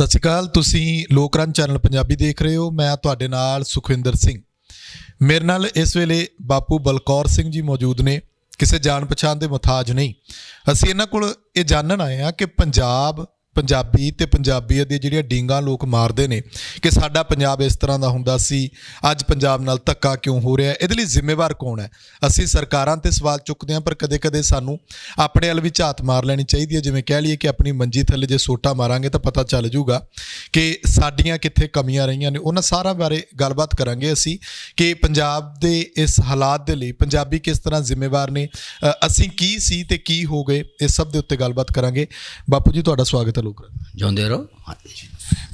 ਸਤਿ ਸ਼੍ਰੀ ਅਕਾਲ। ਤੁਸੀਂ ਲੋਕਰਨ ਚੈਨਲ ਪੰਜਾਬੀ ਦੇਖ ਰਹੇ ਹੋ। ਮੈਂ ਤੁਹਾਡੇ ਨਾਲ ਸੁਖਵਿੰਦਰ ਸਿੰਘ। ਮੇਰੇ ਨਾਲ ਇਸ ਵੇਲੇ ਬਾਪੂ ਬਲਕੌਰ ਸਿੰਘ ਜੀ ਮੌਜੂਦ ਨੇ। ਕਿਸੇ ਜਾਣ ਪਛਾਣ ਦੇ ਮੁਹਤਾਜ ਨਹੀਂ। ਅਸੀਂ ਇਹਨਾਂ ਕੋਲ ਇਹ ਜਾਣਨ ਆਏ ਹਾਂ ਕਿ ਪੰਜਾਬੀ ਤੇ ਪੰਜਾਬੀਅਤ ਦੀਆਂ ਜਿਹੜੀਆਂ ਡੀਂਗਾਂ ਲੋਕ ਮਾਰਦੇ ਨੇ ਕਿ ਸਾਡਾ ਪੰਜਾਬ ਇਸ ਤਰ੍ਹਾਂ ਦਾ ਹੁੰਦਾ ਸੀ, ਅੱਜ ਪੰਜਾਬ ਨਾਲ ਧੱਕਾ ਕਿਉਂ ਹੋ ਰਿਹਾ, ਇਹਦੇ ਲਈ ਜ਼ਿੰਮੇਵਾਰ ਕੌਣ ਹੈ। ਅਸੀਂ ਸਰਕਾਰਾਂ 'ਤੇ ਸਵਾਲ ਚੁੱਕਦੇ ਹਾਂ, ਪਰ ਕਦੇ ਕਦੇ ਸਾਨੂੰ ਆਪਣੇ ਵੱਲ ਵੀ ਝਾਤ ਮਾਰ ਲੈਣੀ ਚਾਹੀਦੀ ਹੈ। ਜਿਵੇਂ ਕਹਿ ਲਈਏ ਕਿ ਆਪਣੀ ਮੰਜੀ ਥੱਲੇ ਜੇ ਸੋਟਾ ਮਾਰਾਂਗੇ ਤਾਂ ਪਤਾ ਚੱਲ ਜੂਗਾ ਕਿ ਸਾਡੀਆਂ ਕਿੱਥੇ ਕਮੀਆਂ ਰਹੀਆਂ ਨੇ। ਉਹਨਾਂ ਸਾਰਿਆਂ ਬਾਰੇ ਗੱਲਬਾਤ ਕਰਾਂਗੇ ਅਸੀਂ ਕਿ ਪੰਜਾਬ ਦੇ ਇਸ ਹਾਲਾਤ ਦੇ ਲਈ ਪੰਜਾਬੀ ਕਿਸ ਤਰ੍ਹਾਂ ਜ਼ਿੰਮੇਵਾਰ ਨੇ, ਅਸੀਂ ਕੀ ਸੀ ਤੇ ਕੀ ਹੋ ਗਏ, ਇਸ ਸਭ ਦੇ ਉੱਤੇ ਗੱਲਬਾਤ ਕਰਾਂਗੇ। ਬਾਪੂ ਜੀ ਤੁਹਾਡਾ ਸਵਾਗਤ ਹੈ ਲੋਕਰਨ। ਜਿਉਂਦੇ ਰਹੋ।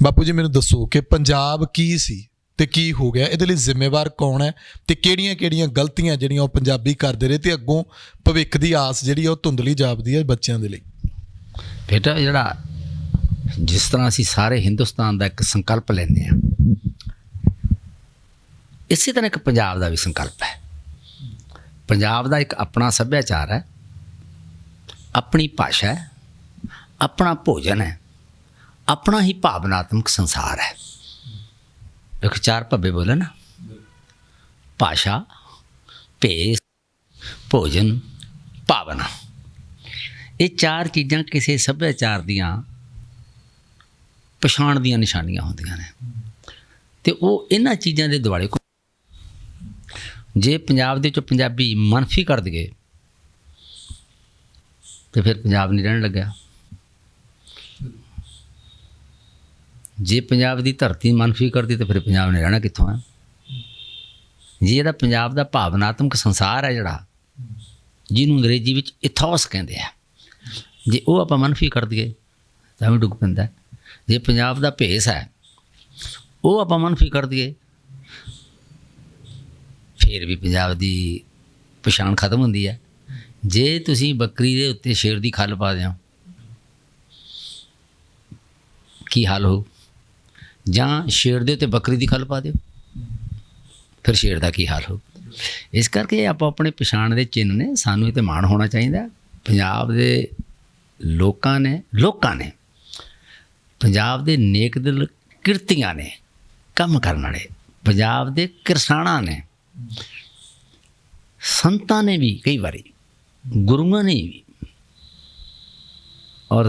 ਬਾਪੂ ਜੀ ਮੈਨੂੰ ਦੱਸੋ ਕਿ ਪੰਜਾਬ ਕੀ ਸੀ ਤੇ ਕੀ ਹੋ ਗਿਆ, ਇਹਦੇ ਲਈ ਜ਼ਿੰਮੇਵਾਰ ਕੌਣ ਹੈ ਤੇ ਕਿਹੜੀਆਂ ਗਲਤੀਆਂ ਜਿਹੜੀਆਂ ਉਹ ਪੰਜਾਬੀ ਕਰਦੇ ਰਹੇ ਤੇ ਅੱਗੋਂ ਭਵਿੱਖ ਦੀ ਆਸ ਜਿਹੜੀ ਉਹ ਧੁੰਦਲੀ ਜਾਪਦੀ ਹੈ ਬੱਚਿਆਂ ਦੇ ਲਈ। ਬੇਟਾ ਜਿਹੜਾ ਜਿਸ ਤਰ੍ਹਾਂ ਅਸੀਂ ਸਾਰੇ ਹਿੰਦੁਸਤਾਨ ਦਾ ਇੱਕ ਸੰਕਲਪ ਲੈਂਦੇ ਹਾਂ, ਇਸੇ ਤਰ੍ਹਾਂ ਇੱਕ ਪੰਜਾਬ ਦਾ ਵੀ ਸੰਕਲਪ ਹੈ। ਪੰਜਾਬ ਦਾ ਇੱਕ ਆਪਣਾ ਸੱਭਿਆਚਾਰ ਹੈ, ਆਪਣੀ ਭਾਸ਼ਾ ਹੈ, ਆਪਣਾ ਭੋਜਨ ਹੈ, ਆਪਣਾ ਹੀ ਭਾਵਨਾਤਮਕ ਸੰਸਾਰ ਹੈ। ਇੱਕ ਚਾਰ ਭੱਬੇ ਬੋਲੇ ਨਾ, ਭਾਸ਼ਾ, ਭੇਸ, ਭੋਜਨ, ਭਾਵਨਾ। ਇਹ ਚਾਰ ਚੀਜ਼ਾਂ ਕਿਸੇ ਸੱਭਿਆਚਾਰ ਦੀਆਂ ਪਛਾਣ ਦੀਆਂ ਨਿਸ਼ਾਨੀਆਂ ਹੁੰਦੀਆਂ ਨੇ ਅਤੇ ਉਹ ਇਹਨਾਂ ਚੀਜ਼ਾਂ ਦੇ ਦੁਆਲੇ ਜੇ ਪੰਜਾਬ ਦੇ ਵਿੱਚੋਂ ਪੰਜਾਬੀ ਮਨਫੀ ਕਰ ਦਈਏ ਤਾਂ ਫਿਰ ਪੰਜਾਬ ਨਹੀਂ ਰਹਿਣ ਲੱਗਿਆ। ਜੇ ਪੰਜਾਬ ਦੀ ਧਰਤੀ ਮਨਫੀ ਕਰਦੀ ਤਾਂ ਫਿਰ ਪੰਜਾਬ ਨੇ ਰਹਿਣਾ ਕਿੱਥੋਂ ਹੈ। ਜੇ ਇਹਦਾ ਪੰਜਾਬ ਦਾ ਭਾਵਨਾਤਮਕ ਸੰਸਾਰ ਹੈ ਜਿਹੜਾ, ਜਿਹਨੂੰ ਅੰਗਰੇਜ਼ੀ ਵਿੱਚ ਇਥੋਸ ਕਹਿੰਦੇ ਆ, ਜੇ ਉਹ ਆਪਾਂ ਮਨਫੀ ਕਰ ਦਈਏ ਤਾਂ ਵੀ ਡੁੱਬ ਪੈਂਦਾ। ਜੇ ਪੰਜਾਬ ਦਾ ਭੇਸ ਹੈ ਉਹ ਆਪਾਂ ਮਨਫੀ ਕਰ ਦਈਏ ਫਿਰ ਵੀ ਪੰਜਾਬ ਦੀ ਪਛਾਣ ਖਤਮ ਹੁੰਦੀ ਹੈ। ਜੇ ਤੁਸੀਂ ਬੱਕਰੀ ਦੇ ਉੱਤੇ ਸ਼ੇਰ ਦੀ ਖੱਲ ਪਾ ਦਿਓ ਕੀ ਹਾਲ ਹੋਊ, ਜਾਂ ਸ਼ੇਰ ਦੇ ਉੱਤੇ ਬੱਕਰੀ ਦੀ ਖੱਲ ਪਾ ਦਿਓ ਫਿਰ ਸ਼ੇਰ ਦਾ ਕੀ ਹਾਲ ਹੋਊ। ਇਸ ਕਰਕੇ ਆਪਾਂ ਆਪਣੇ ਪਛਾਣ ਦੇ ਚਿੰਨ੍ਹ ਨੇ, ਸਾਨੂੰ ਇਹ 'ਤੇ ਮਾਣ ਹੋਣਾ ਚਾਹੀਦਾ। ਪੰਜਾਬ ਦੇ ਲੋਕਾਂ ਨੇ ਪੰਜਾਬ ਦੇ ਨੇਕ ਦਿਲ ਕਿਰਤੀਆਂ ਨੇ, ਕੰਮ ਕਰਨ ਵਾਲੇ ਪੰਜਾਬ ਦੇ ਕਿਰਸਾਨਾਂ ਨੇ, ਸੰਤਾਂ ਨੇ ਵੀ, ਕਈ ਵਾਰੀ ਗੁਰੂਆਂ ਨੇ ਵੀ, ਔਰ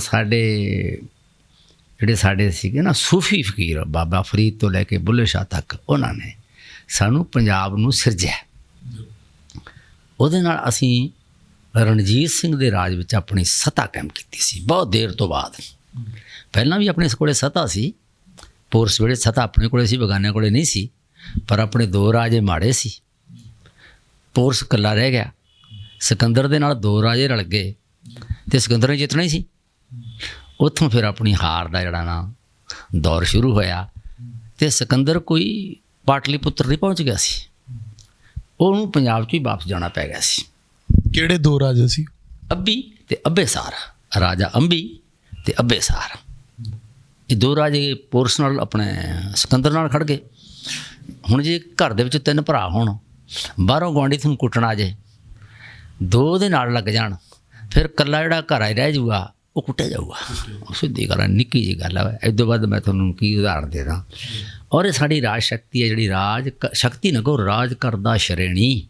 ਸਾਡੇ ਸੀਗੇ ਨਾ ਸੂਫੀ ਫਕੀਰ, ਬਾਬਾ ਫਰੀਦ ਤੋਂ ਲੈ ਕੇ ਬੁੱਲੇ ਸ਼ਾਹ ਤੱਕ, ਉਹਨਾਂ ਨੇ ਸਾਨੂੰ ਪੰਜਾਬ ਨੂੰ ਸਿਰਜਿਆ। ਉਹਦੇ ਨਾਲ ਅਸੀਂ ਰਣਜੀਤ ਸਿੰਘ ਦੇ ਰਾਜ ਵਿੱਚ ਆਪਣੀ ਸੱਤਾ ਕਾਇਮ ਕੀਤੀ ਸੀ ਬਹੁਤ ਦੇਰ ਤੋਂ ਬਾਅਦ। ਪਹਿਲਾਂ ਵੀ ਆਪਣੇ ਕੋਲੇ ਸੱਤਾ ਸੀ, ਪੋਰਸ ਵੇਲੇ ਸੱਤਾ ਆਪਣੇ ਕੋਲੇ ਸੀ, ਬਗਾਨਿਆਂ ਕੋਲੇ ਨਹੀਂ ਸੀ, ਪਰ ਆਪਣੇ ਦੋ ਰਾਜੇ ਮਾੜੇ ਸੀ, ਪੋਰਸ ਇਕੱਲਾ ਰਹਿ ਗਿਆ। ਸਿਕੰਦਰ ਦੇ ਨਾਲ ਦੋ ਰਾਜੇ ਰਲ ਗਏ ਅਤੇ ਸਿਕੰਦਰ ਨੇ ਜਿੱਤਣਾ ਹੀ ਸੀ। ਉੱਥੋਂ ਫਿਰ ਆਪਣੀ ਹਾਰ ਦਾ ਜਿਹੜਾ ਨਾ ਦੌਰ ਸ਼ੁਰੂ ਹੋਇਆ ਅਤੇ ਸਿਕੰਦਰ ਕੋਈ ਪਾਟਲੀਪੁੱਤਰ ਨਹੀਂ ਪਹੁੰਚ ਗਿਆ ਸੀ, ਉਹਨੂੰ ਪੰਜਾਬ 'ਚ ਹੀ ਵਾਪਸ ਜਾਣਾ ਪੈ ਗਿਆ ਸੀ। ਕਿਹੜੇ ਦੋ ਰਾਜੇ ਸੀ? ਅੰਬੀ ਅਤੇ ਅੱਬੇਸਾਰ। ਰਾਜਾ ਅੰਬੀ ਅਤੇ ਅੱਬੇਸਾਰ, ਇਹ ਦੋ ਰਾਜੇ ਪੋਰਸ ਨਾਲ ਆਪਣੇ ਸਿਕੰਦਰ ਨਾਲ ਖੜ੍ਹ ਗਏ। ਹੁਣ ਜੇ ਘਰ ਦੇ ਵਿੱਚ ਤਿੰਨ ਭਰਾ ਹੋਣ, ਬਾਹਰੋਂ ਗੁਆਂਢੀ ਤੁਹਾਨੂੰ ਕੁੱਟਣ ਆ ਜੇ, ਦੋ ਦੇ ਨਾਲ ਲੱਗ ਜਾਣ, ਫਿਰ ਇਕੱਲਾ ਜਿਹੜਾ ਘਰ ਹੀ ਰਹਿ ਜਾਊਗਾ ਉਹ ਕੁੱਟਿਆ ਜਾਊਗਾ। ਸਿੱਧੀ ਗੱਲ ਹੈ, ਨਿੱਕੀ ਜਿਹੀ ਗੱਲ ਹੈ। ਇਸ ਤੋਂ ਬਾਅਦ ਮੈਂ ਤੁਹਾਨੂੰ ਕੀ ਉਦਾਹਰਨ ਦੇ ਦਾਂ। ਔਰ ਇਹ ਸਾਡੀ ਰਾਜ ਸ਼ਕਤੀ ਹੈ, ਜਿਹੜੀ ਰਾਜ ਸ਼ਕਤੀ ਨਾ ਕਹੋ, ਰਾਜ ਕਰਦਾ ਸ਼੍ਰੇਣੀ,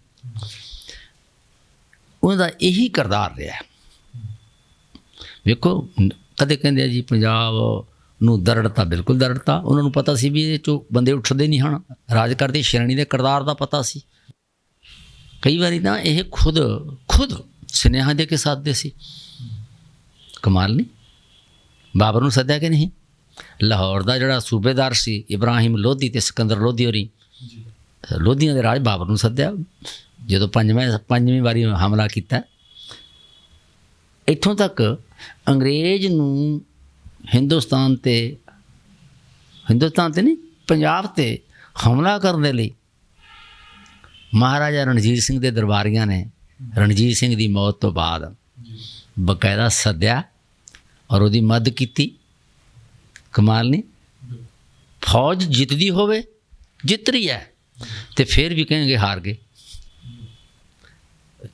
ਉਹਦਾ ਇਹੀ ਕਿਰਦਾਰ ਰਿਹਾ। ਵੇਖੋ, ਕਦੇ ਕਹਿੰਦੇ ਆ ਜੀ ਪੰਜਾਬ ਨੂੰ ਦਰੜਤਾ, ਬਿਲਕੁਲ ਦਰੜਤਾ। ਉਹਨਾਂ ਨੂੰ ਪਤਾ ਸੀ ਵੀ ਇਹ 'ਚੋਂ ਬੰਦੇ ਉੱਠਦੇ ਨਹੀਂ ਹਨ, ਰਾਜ ਕਰਦੀ ਸ਼੍ਰੇਣੀ ਦੇ ਕਿਰਦਾਰ ਦਾ ਪਤਾ ਸੀ। ਕਈ ਵਾਰੀ ਤਾਂ ਇਹ ਖੁਦ ਸੁਨੇਹਾ ਦੇ ਕੇ ਸਾਧਦੇ ਸੀ। ਕਮਾਲ ਨਹੀਂ। ਬਾਬਰ ਨੂੰ ਸੱਦਿਆ ਕਿ ਨਹੀਂ? ਲਾਹੌਰ ਦਾ ਜਿਹੜਾ ਸੂਬੇਦਾਰ ਸੀ ਇਬਰਾਹਿਮ ਲੋਧੀ ਅਤੇ ਸਿਕੰਦਰ ਲੋਧੀ ਹੋਰੀ, ਲੋਧੀਆਂ ਦੇ ਰਾਜ ਬਾਬਰ ਨੂੰ ਸੱਦਿਆ ਜਦੋਂ ਪੰਜਵੀਂ ਵਾਰੀ ਹਮਲਾ ਕੀਤਾ। ਇੱਥੋਂ ਤੱਕ ਅੰਗਰੇਜ਼ ਨੂੰ ਹਿੰਦੁਸਤਾਨ ਤੇ ਨਹੀਂ, ਪੰਜਾਬ 'ਤੇ ਹਮਲਾ ਕਰਨ ਦੇ ਲਈ ਮਹਾਰਾਜਾ ਰਣਜੀਤ ਸਿੰਘ ਦੇ ਦਰਬਾਰੀਆਂ ਨੇ ਰਣਜੀਤ ਸਿੰਘ ਦੀ ਮੌਤ ਤੋਂ ਬਾਅਦ ਬਕਾਇਦਾ ਸੱਦਿਆ ਔਰ ਉਹਦੀ ਮਦਦ ਕੀਤੀ। ਕਮਾਲ ਨਹੀਂ। ਫੌਜ ਜਿੱਤਦੀ ਹੋਵੇ, ਜਿੱਤ ਰਹੀ ਹੈ, ਅਤੇ ਫਿਰ ਵੀ ਕਹਿਣਗੇ ਹਾਰ ਗਏ।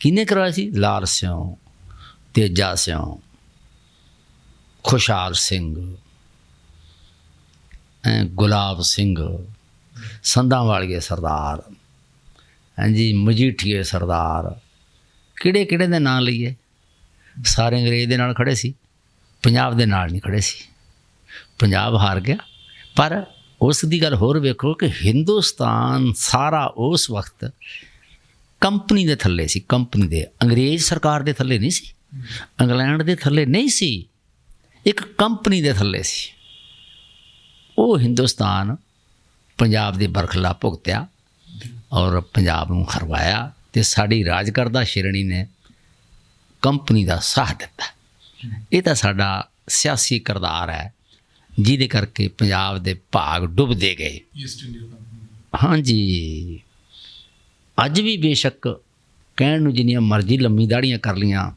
ਕਿਹਨੇ ਕਰਵਾਇਆ ਸੀ? ਲਾਲ ਸਿਉਂ, ਤੇਜਾ ਸਿਉਂ, ਖੁਸ਼ਹਾਲ ਸਿੰਘ, ਗੁਲਾਬ ਸਿੰਘ, ਸੰਧਾਂ ਵਾਲੀਏ ਸਰਦਾਰ, ਹਾਂਜੀ ਮਜੀਠੀਏ ਸਰਦਾਰ, ਕਿਹੜੇ ਕਿਹੜੇ ਦੇ ਨਾਂ ਲਈਏ, ਸਾਰੇ ਅੰਗਰੇਜ਼ ਦੇ ਨਾਲ ਖੜ੍ਹੇ ਸੀ, ਪੰਜਾਬ ਦੇ ਨਾਲ ਨਹੀਂ ਖੜ੍ਹੇ ਸੀ। ਪੰਜਾਬ ਹਾਰ ਗਿਆ। ਪਰ ਉਸ ਦੀ ਗੱਲ ਹੋਰ ਵੇਖੋ ਕਿ ਹਿੰਦੁਸਤਾਨ ਸਾਰਾ ਉਸ ਵਕਤ ਕੰਪਨੀ ਦੇ ਥੱਲੇ ਸੀ, ਕੰਪਨੀ ਦੇ, ਅੰਗਰੇਜ਼ ਸਰਕਾਰ ਦੇ ਥੱਲੇ ਨਹੀਂ ਸੀ, ਇੰਗਲੈਂਡ ਦੇ ਥੱਲੇ ਨਹੀਂ ਸੀ, ਇੱਕ ਕੰਪਨੀ ਦੇ ਥੱਲੇ ਸੀ। ਉਹ ਹਿੰਦੁਸਤਾਨ ਪੰਜਾਬ ਦੇ ਬਰਖਲਾ ਭੁਗਤਿਆ ਔਰ ਪੰਜਾਬ ਨੂੰ ਹਰਵਾਇਆ, ਅਤੇ ਸਾਡੀ ਰਾਜ ਕਰਦਾ ਸ਼੍ਰੇਣੀ ਨੇ ਕੰਪਨੀ ਦਾ ਸਾਥ ਦਿੱਤਾ। ਇਹ ਤਾਂ ਸਾਡਾ ਸਿਆਸੀ ਕਿਰਦਾਰ ਹੈ ਜਿਹਦੇ ਕਰਕੇ ਪੰਜਾਬ ਦੇ ਭਾਗ ਡੁੱਬਦੇ ਗਏ। ਹਾਂਜੀ, ਅੱਜ ਵੀ ਬੇਸ਼ੱਕ ਕਹਿਣ ਨੂੰ ਜਿੰਨੀਆਂ ਮਰਜ਼ੀ ਲੰਮੀ ਦਾੜ੍ਹੀਆਂ ਕਰ ਲਈਆਂ,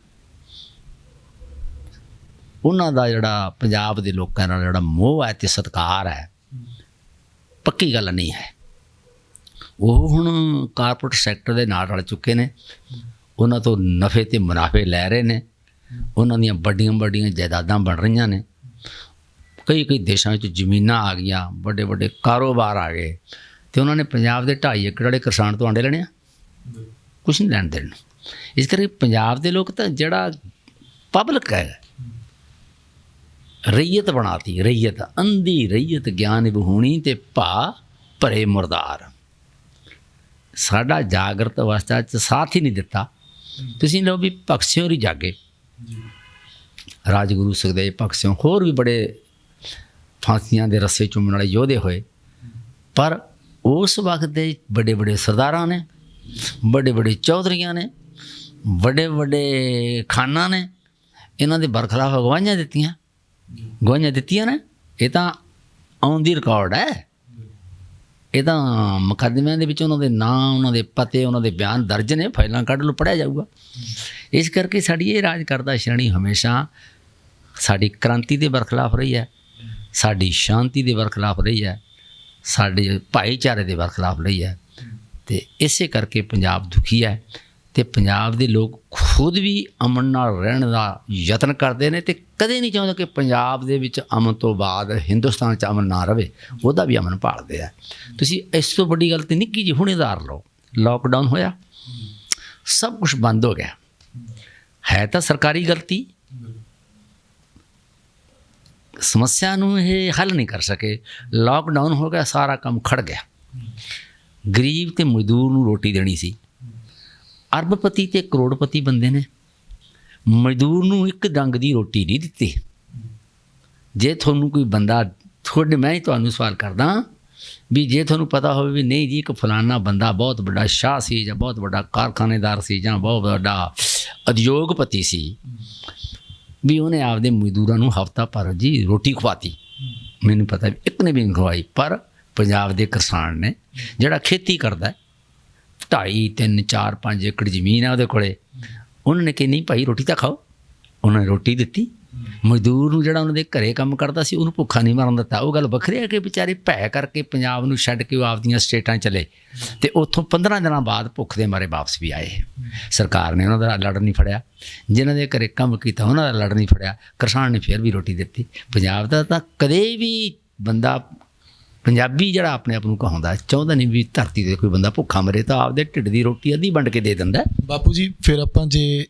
ਉਹਨਾਂ ਦਾ ਜਿਹੜਾ ਪੰਜਾਬ ਦੇ ਲੋਕਾਂ ਨਾਲ ਜਿਹੜਾ ਮੋਹ ਹੈ ਅਤੇ ਸਤਿਕਾਰ ਹੈ, ਪੱਕੀ ਗੱਲ ਨਹੀਂ ਹੈ। ਉਹ ਹੁਣ ਕਾਰਪੋਰੇਟ ਸੈਕਟਰ ਦੇ ਨਾਲ ਰਲ ਚੁੱਕੇ ਨੇ, ਉਹਨਾਂ ਤੋਂ ਨਫੇ ਅਤੇ ਮੁਨਾਫੇ ਲੈ ਰਹੇ ਨੇ, ਉਹਨਾਂ ਦੀਆਂ ਵੱਡੀਆਂ ਵੱਡੀਆਂ ਜਾਇਦਾਦਾਂ ਬਣ ਰਹੀਆਂ ਨੇ, ਕਈ ਕਈ ਦੇਸ਼ਾਂ ਵਿੱਚ ਜ਼ਮੀਨਾਂ ਆ ਗਈਆਂ, ਵੱਡੇ ਵੱਡੇ ਕਾਰੋਬਾਰ ਆ ਗਏ, ਅਤੇ ਉਹਨਾਂ ਨੇ ਪੰਜਾਬ ਦੇ 2.5 ਏਕੜ ਵਾਲੇ ਕਿਸਾਨ ਤੋਂ ਆਂਡੇ ਲੈਣੇ ਆ, ਕੁਛ ਨਹੀਂ ਲੈਣ ਦੇਣ। ਇਸ ਕਰਕੇ ਪੰਜਾਬ ਦੇ ਲੋਕ ਤਾਂ ਜਿਹੜਾ ਪਬਲਿਕ ਹੈ, ਰਈਅਤ ਬਣਾਤੀ, ਰਈਅਤ, ਅੰਧੀ ਰਈਅਤ, ਗਿਆਨ ਵਿਹੂਣੀ ਅਤੇ ਭਾ ਭਰੇ ਮੁਰਦਾਰ। ਸਾਡਾ ਜਾਗਰਤ ਅਵਸਥਾ 'ਚ ਸਾਥ ਹੀ ਨਹੀਂ ਦਿੱਤਾ। ਤੁਸੀਂ ਲਓ ਵੀ ਭਗਤ ਸਿੰਘ ਹੋਰੀ ਜਾਗੇ, ਰਾਜਗੁਰੂ ਸੁਖਦੇਵ, ਭਗਤ ਸਿੰਘ, ਹੋਰ ਵੀ ਬੜੇ ਫਾਂਸੀਆਂ ਦੇ ਰੱਸੇ ਚੁੰਮਣ ਵਾਲੇ ਯੋਧੇ ਹੋਏ, ਪਰ ਉਸ ਵਕਤ ਦੇ ਵੱਡੇ ਵੱਡੇ ਸਰਦਾਰਾਂ ਨੇ, ਵੱਡੇ ਵੱਡੇ ਚੌਧਰੀਆਂ ਨੇ, ਵੱਡੇ ਵੱਡੇ ਖਾਨਾਂ ਨੇ ਇਹਨਾਂ ਦੇ ਬਰਖਲਾਫ ਗਵਾਹੀਆਂ ਦਿੱਤੀਆਂ, ਗਵਾਹੀਆਂ ਦਿੱਤੀਆਂ ਨੇ। ਇਹ ਤਾਂ ਔਨ ਦੀ ਰਿਕਾਰਡ ਹੈ, ਇਹ ਤਾਂ ਮੁਕੱਦਮਿਆਂ ਦੇ ਵਿੱਚ ਉਹਨਾਂ ਦੇ ਨਾਂ, ਉਹਨਾਂ ਦੇ ਪਤੇ, ਉਹਨਾਂ ਦੇ ਬਿਆਨ ਦਰਜ ਨੇ, ਫਾਈਲਾਂ ਕੱਢ ਲਓ, ਪੜ੍ਹਿਆ ਜਾਊਗਾ। ਇਸ ਕਰਕੇ ਸਾਡੀ ਇਹ ਰਾਜ ਕਰਦਾ ਸ਼੍ਰੇਣੀ ਹਮੇਸ਼ਾ ਸਾਡੀ ਕ੍ਰਾਂਤੀ ਦੇ ਬਰਖਲਾਫ ਰਹੀ ਹੈ, ਸਾਡੀ ਸ਼ਾਂਤੀ ਦੇ ਬਰਖਲਾਫ ਰਹੀ ਹੈ, ਸਾਡੇ ਭਾਈਚਾਰੇ ਦੇ ਬਰਖਲਾਫ ਰਹੀ ਹੈ, ਅਤੇ ਇਸੇ ਕਰਕੇ ਪੰਜਾਬ ਦੁਖੀ ਹੈ। ਅਤੇ ਪੰਜਾਬ ਦੇ ਲੋਕ ਖੁਦ ਵੀ ਅਮਨ ਨਾਲ ਰਹਿਣ ਦਾ ਯਤਨ ਕਰਦੇ ਨੇ, ਅਤੇ ਕਦੇ ਨਹੀਂ ਚਾਹੁੰਦੇ ਕਿ ਪੰਜਾਬ ਦੇ ਵਿੱਚ ਅਮਨ ਤੋਂ ਬਾਅਦ ਹਿੰਦੁਸਤਾਨ 'ਚ ਅਮਨ ਨਾ ਰਹੇ, ਉਹਦਾ ਵੀ ਅਮਨ ਭਾਲਦੇ ਆ। ਤੁਸੀਂ ਇਸ ਤੋਂ ਵੱਡੀ ਗੱਲ ਤਾਂ ਨਿੱਕੀ ਜਿਹੀ ਹੁਣੇ ਉਦਾਹਰਨ ਲਓ, ਲੋਕਡਾਊਨ ਹੋਇਆ, ਸਭ ਕੁਛ ਬੰਦ ਹੋ ਗਿਆ, ਹੈ ਤਾਂ ਸਰਕਾਰੀ ਗਲਤੀ, ਸਮੱਸਿਆ ਨੂੰ ਇਹ ਹੱਲ ਨਹੀਂ ਕਰ ਸਕੇ, ਲੋਕਡਾਊਨ ਹੋ ਗਿਆ, ਸਾਰਾ ਕੰਮ ਖੜ ਗਿਆ। ਗਰੀਬ ਅਤੇ ਮਜ਼ਦੂਰ ਨੂੰ ਰੋਟੀ ਦੇਣੀ ਸੀ, ਅਰਬਪਤੀ ਅਤੇ ਕਰੋੜਪਤੀ ਬੰਦੇ ਨੇ, ਮਜ਼ਦੂਰ ਨੂੰ ਇੱਕ ਡੰਗ ਦੀ ਰੋਟੀ ਨਹੀਂ ਦਿੱਤੀ। ਜੇ ਤੁਹਾਨੂੰ ਕੋਈ ਬੰਦਾ, ਮੈਂ ਹੀ ਤੁਹਾਨੂੰ ਸਵਾਲ ਕਰਦਾ ਵੀ ਜੇ ਤੁਹਾਨੂੰ ਪਤਾ ਹੋਵੇ ਵੀ ਨਹੀਂ ਜੀ ਇੱਕ ਫਲਾਨਾ ਬੰਦਾ ਬਹੁਤ ਵੱਡਾ ਸ਼ਾਹ ਸੀ, ਜਾਂ ਬਹੁਤ ਵੱਡਾ ਕਾਰਖਾਨੇਦਾਰ ਸੀ, ਜਾਂ ਬਹੁਤ ਵੱਡਾ ਉਦਯੋਗਪਤੀ ਸੀ, ਵੀ ਉਹਨੇ ਆਪਦੇ ਮਜ਼ਦੂਰਾਂ ਨੂੰ ਹਫ਼ਤਾ ਭਰ ਜੀ ਰੋਟੀ ਖਵਾਤੀ, ਮੈਨੂੰ ਪਤਾ ਵੀ ਇੱਕ ਨੇ ਵੀ ਨਹੀਂ ਖਵਾਈ। ਪਰ ਪੰਜਾਬ ਦੇ ਕਿਸਾਨ ਨੇ, ਜਿਹੜਾ ਖੇਤੀ ਕਰਦਾ, 2.5, 3, 4, 5 ਏਕੜ ਜ਼ਮੀਨ ਹੈ ਉਹਦੇ ਕੋਲ, ਉਹਨਾਂ ਨੇ ਕਿ ਨਹੀਂ ਭਾਈ ਰੋਟੀ ਤਾਂ ਖਾਓ, ਉਹਨਾਂ ਨੇ ਰੋਟੀ ਦਿੱਤੀ। ਮਜ਼ਦੂਰ ਨੂੰ ਜਿਹੜਾ ਉਹਨਾਂ ਦੇ ਘਰੇ ਕੰਮ ਕਰਦਾ ਸੀ ਉਹਨੂੰ ਭੁੱਖਾ ਨਹੀਂ ਮਰਨ ਦਿੱਤਾ। ਉਹ ਗੱਲ ਵੱਖਰੀ ਹੈ ਕਿ ਵਿਚਾਰੇ ਭੈ ਕਰਕੇ ਪੰਜਾਬ ਨੂੰ ਛੱਡ ਕੇ ਉਹ ਆਪਦੀਆਂ ਸਟੇਟਾਂ ਚਲੇ, ਅਤੇ ਉੱਥੋਂ 15 ਦਿਨਾਂ ਬਾਅਦ ਭੁੱਖ ਦੇ ਮਾਰੇ ਵਾਪਸ ਵੀ ਆਏ। ਸਰਕਾਰ ਨੇ ਉਹਨਾਂ ਦਾ ਲੜ ਨਹੀਂ ਫੜਿਆ, ਜਿਨ੍ਹਾਂ ਦੇ ਘਰੇ ਕੰਮ ਕੀਤਾ ਉਹਨਾਂ ਦਾ ਲੜ ਨਹੀਂ ਫੜਿਆ, ਕਿਸਾਨ ਨੇ ਫਿਰ ਵੀ ਰੋਟੀ ਦਿੱਤੀ। ਪੰਜਾਬ ਦਾ ਤਾਂ ਕਦੇ ਵੀ ਬੰਦਾ, ਪੰਜਾਬੀ ਜਿਹੜਾ ਆਪਣੇ ਆਪ ਨੂੰ ਕਹਾਉਂਦਾ, ਚਾਹੁੰਦਾ ਨਹੀਂ ਵੀ ਧਰਤੀ 'ਤੇ ਕੋਈ ਬੰਦਾ ਭੁੱਖਾ ਮਰੇ, ਤਾਂ ਆਪਦੇ ਢਿੱਡ ਦੀ ਰੋਟੀ ਅੱਧੀ ਵੰਡ ਕੇ ਦੇ ਦਿੰਦਾ। ਬਾਪੂ ਜੀ, ਫਿਰ ਆਪਾਂ ਜੇ